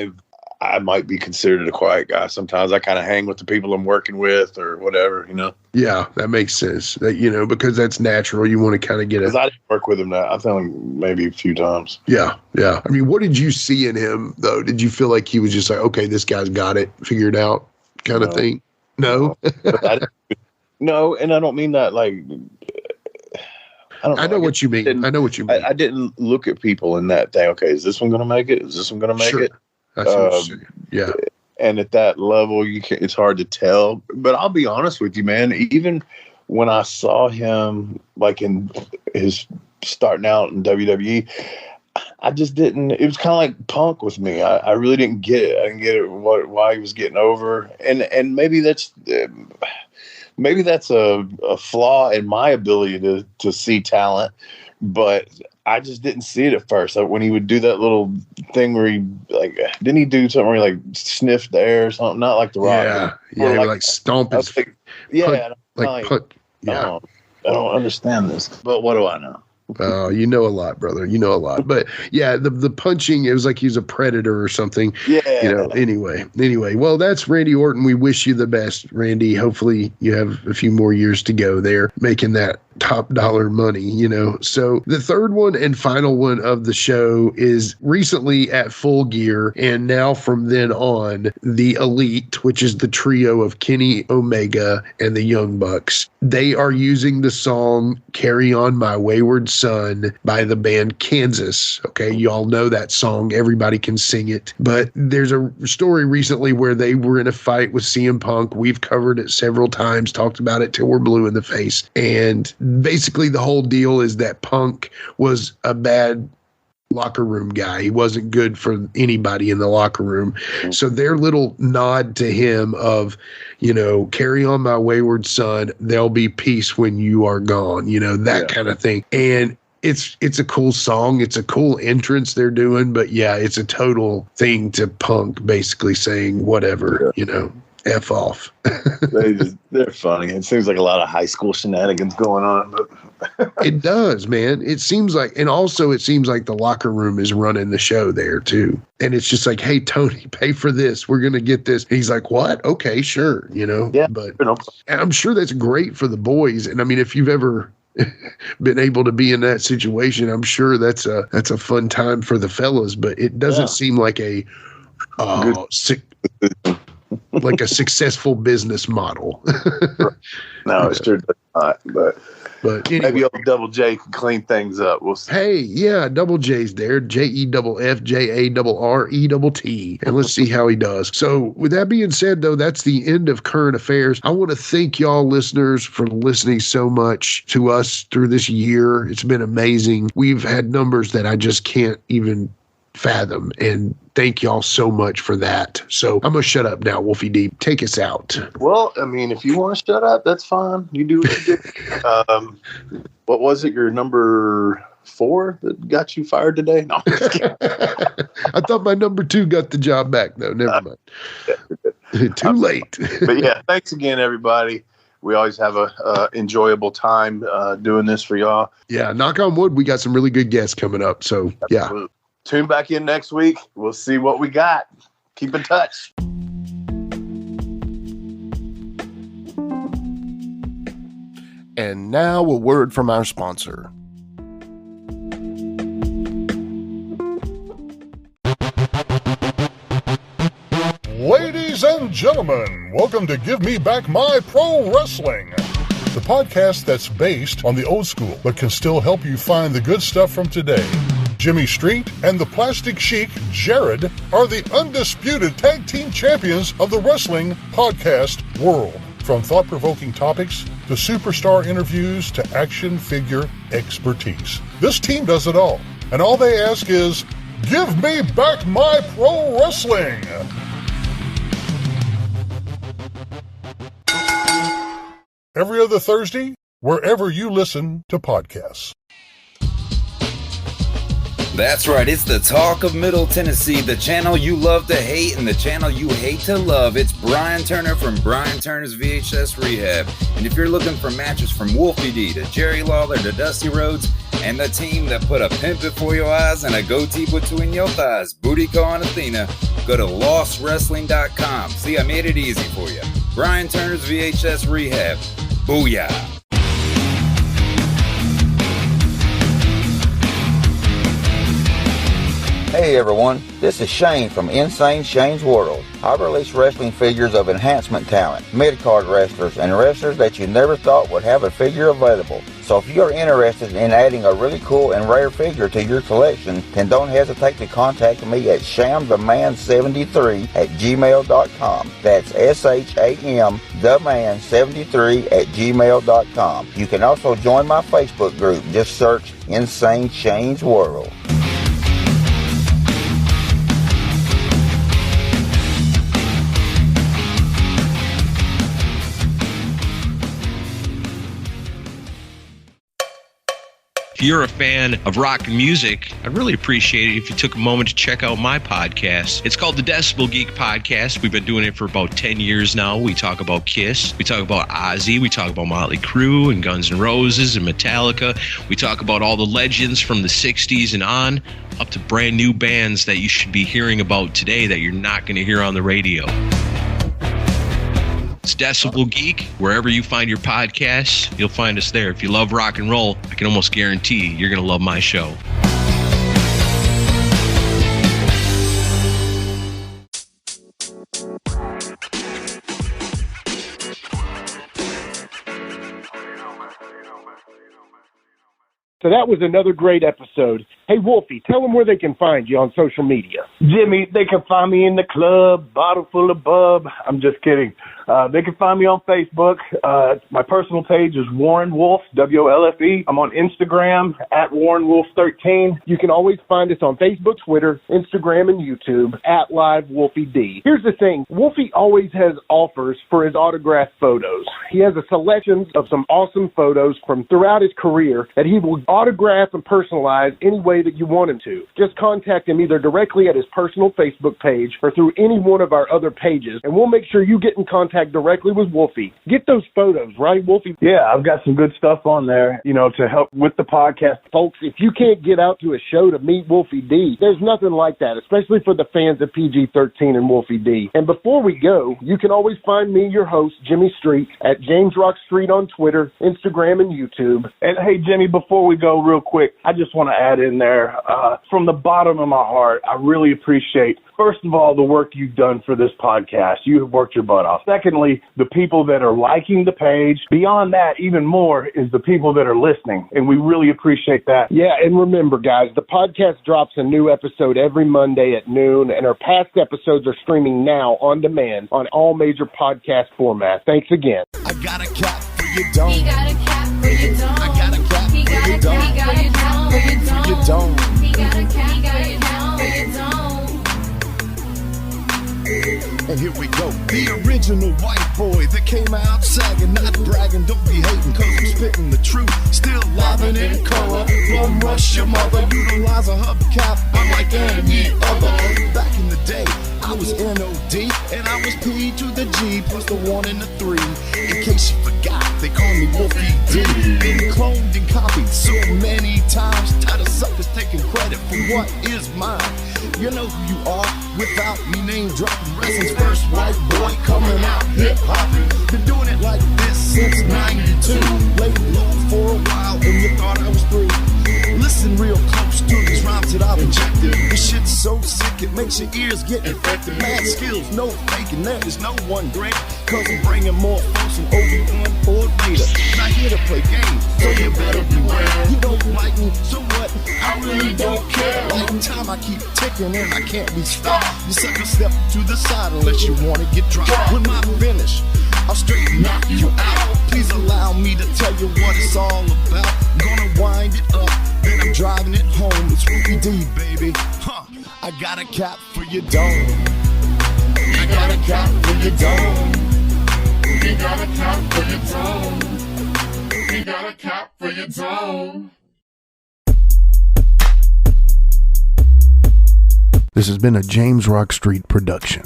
I might be considered a quiet guy. Sometimes I kind of hang with the people I'm working with or whatever, you know? Yeah, that makes sense. That, you know, because that's natural. You want to kind of get it. Because I didn't work with him now. I think maybe a few times. Yeah. I mean, what did you see in him, though? Did you feel like he was just like, okay, this guy's got it figured out kind of thing? No? No, and I don't mean that like... I know what you mean. I know what you mean. I didn't look at people in that thing. Okay, is this one going to make it? Is this one going to make it? That's what you're saying. Yeah. And at that level, it's hard to tell. But I'll be honest with you, man. Even when I saw him, like in his starting out in WWE, I just didn't. It was kind of like Punk with me. I really didn't get it. I didn't get it why he was getting over. And maybe that's a flaw in my ability to see talent. But I just didn't see it at first. Like when he would do that little thing where he didn't he do something where he like sniffed the air or something? Not like The Rock. Yeah, like stomp his I don't understand this, but what do I know? Oh, you know a lot, brother. You know a lot. But yeah, the punching, it was like he's a predator or something. Yeah. You know, anyway. Well, that's Randy Orton. We wish you the best, Randy. Hopefully you have a few more years to go there, making that top dollar money, you know. So the third one and final one of the show is recently at Full Gear, and now from then on, the Elite, which is the trio of Kenny Omega and the Young Bucks. They are using the song Carry On My Wayward Son by the band Kansas. Okay, you all know that song. Everybody can sing it. But there's a story recently where they were in a fight with CM Punk. We've covered it several times, talked about it till we're blue in the face. And basically the whole deal is that Punk was a bad locker room guy. He wasn't good for anybody in the locker room. So their little nod to him of, carry on my wayward son, there'll be peace when you are gone, that kind of thing. And it's a cool song. It's a cool entrance they're doing, but yeah, it's a total thing to punk, basically saying whatever, F off. They're funny. It seems like a lot of high school shenanigans going on, but it does, man. It seems like, and also it seems like the locker room is running the show there too. And it's just like, hey, Tony, pay for this. We're going to get this. And he's like, what? Okay, sure. Yeah, but and I'm sure that's great for the boys. And I mean, if you've ever been able to be in that situation, I'm sure that's a fun time for the fellas, but it doesn't seem like like a successful business model. No, it sure does not. But anyway, maybe old Double J can clean things up. We'll see. Hey, yeah, Double J's there. JEFFJARRETT. And let's see how he does. So with that being said, though, that's the end of current affairs. I want to thank y'all listeners for listening so much to us through this year. It's been amazing. We've had numbers that I just can't even fathom, and thank y'all so much for that. So I'm gonna shut up now. Wolfie D, take us out. Well, I mean, if you want to shut up, that's fine. You do what you do. What was it? Your number 4 that got you fired today? No, I'm just kidding. I thought my number 2 got the job back though. Never mind. Too late. But yeah, thanks again, everybody. We always have a enjoyable time doing this for y'all. Yeah, knock on wood, we got some really good guests coming up. So yeah. Tune back in next week. We'll see what we got. Keep in touch. And now a word from our sponsor. Ladies and gentlemen, welcome to Give Me Back My Pro Wrestling, the podcast that's based on the old school but can still help you find the good stuff from today. Jimmy Street and the Plastic Sheik, Jared, are the undisputed tag team champions of the wrestling podcast world. From thought-provoking topics to superstar interviews to action figure expertise. This team does it all. And all they ask is, give me back my pro wrestling! Every other Thursday, wherever you listen to podcasts. That's right, it's the talk of Middle Tennessee, the channel you love to hate and the channel you hate to love. It's Brian Turner from Brian Turner's VHS Rehab. And if you're looking for matches from Wolfie D to Jerry Lawler to Dusty Rhodes and the team that put a pimp before your eyes and a goatee between your thighs, Booty Call and Athena, go to lostwrestling.com. See, I made it easy for you. Brian Turner's VHS Rehab. Booyah. Hey everyone, this is Shane from Insane Shane's World. I release wrestling figures of enhancement talent, mid-card wrestlers, and wrestlers that you never thought would have a figure available. So if you're interested in adding a really cool and rare figure to your collection, then don't hesitate to contact me at shamtheman73@gmail.com. That's SHAMtheman73@gmail.com. You can also join my Facebook group. Just search Insane Shane's World. If you're a fan of rock music, I'd really appreciate it if you took a moment to check out my podcast. It's called the Decibel Geek Podcast. We've been doing it for about 10 years now. We talk about Kiss. We talk about Ozzy. We talk about Motley Crue and Guns N' Roses and Metallica. We talk about all the legends from the 60s and on, up to brand new bands that you should be hearing about today that you're not going to hear on the radio. It's Decibel Geek. Wherever you find your podcasts, you'll find us there. If you love rock and roll, I can almost guarantee you're going to love my show. So that was another great episode. Hey, Wolfie, tell them where they can find you on social media. Jimmy, they can find me in the club, bottle full of bub. I'm just kidding. They can find me on Facebook. My personal page is Warren Wolf, WOLFE. I'm on Instagram at WarrenWolf13. You can always find us on Facebook, Twitter, Instagram, and YouTube at Live Wolfie D. Here's the thing. Wolfie always has offers for his autographed photos. He has a selection of some awesome photos from throughout his career that he will autograph and personalize any way that you want him to. Just contact him either directly at his personal Facebook page or through any one of our other pages, and we'll make sure you get in contact directly with Wolfie. Get those photos, right, Wolfie? Yeah, I've got some good stuff on there, to help with the podcast. Folks, if you can't get out to a show to meet Wolfie D, there's nothing like that, especially for the fans of PG-13 and Wolfie D. And before we go, you can always find me, your host, Jimmy Street, at jamesrockstreet on Twitter, Instagram, and YouTube. And hey, Jimmy, before we go real quick, I just want to add in there, from the bottom of my heart, I really appreciate, first of all, the work you've done for this podcast. You have worked your butt off. Secondly, the people that are liking the page. Beyond that, even more, is the people that are listening, and we really appreciate that. Yeah, and remember, guys, the podcast drops a new episode every Monday at noon, and our past episodes are streaming now on demand on all major podcast formats. Thanks again. I got a cap for your dome. He got a cap for your dome. I got a cap for your dome. He got a cap for your dome. He got a cap for your dome. And here we go, the original white boy that came out sagging, not bragging, don't be hating, cause I'm spitting the truth, still livin' in color, don't rush your mother, utilize a hubcap, unlike any other. Back in the day, I was N-O-D, and I was P to the G, plus the 1 and the 3, in case you forgot, they call me Wolfie D, been cloned and copied so many times, tired of suckers taking credit for what is mine. You know who you are without me name dropping. Wrestling's first white boy coming out hip hopping. Been doing it like this since '92. Laid low for a while and you thought I was through. Listen real close to these rhymes that I've injected. This shit's so sick it makes your ears get infected. Mad skills, no faking, there is no one great. Cause I'm bringing more folks than Obi-Wan or Vader. Not here to play games, so you better beware. You don't like me, so what? I really don't care. Like time I keep ticking and I can't be stopped. You sucker step to the side unless you wanna get dropped. With my finish, I'll straight knock you out. Please allow me to tell you what it's all about. I'm gonna wind it up, then I'm driving it home. It's Wolfie D, baby. I got a cap for your dome. I got a cap for your dome. We got a cap for your dome. We got a cap for your dome. This has been a James Rock Street production.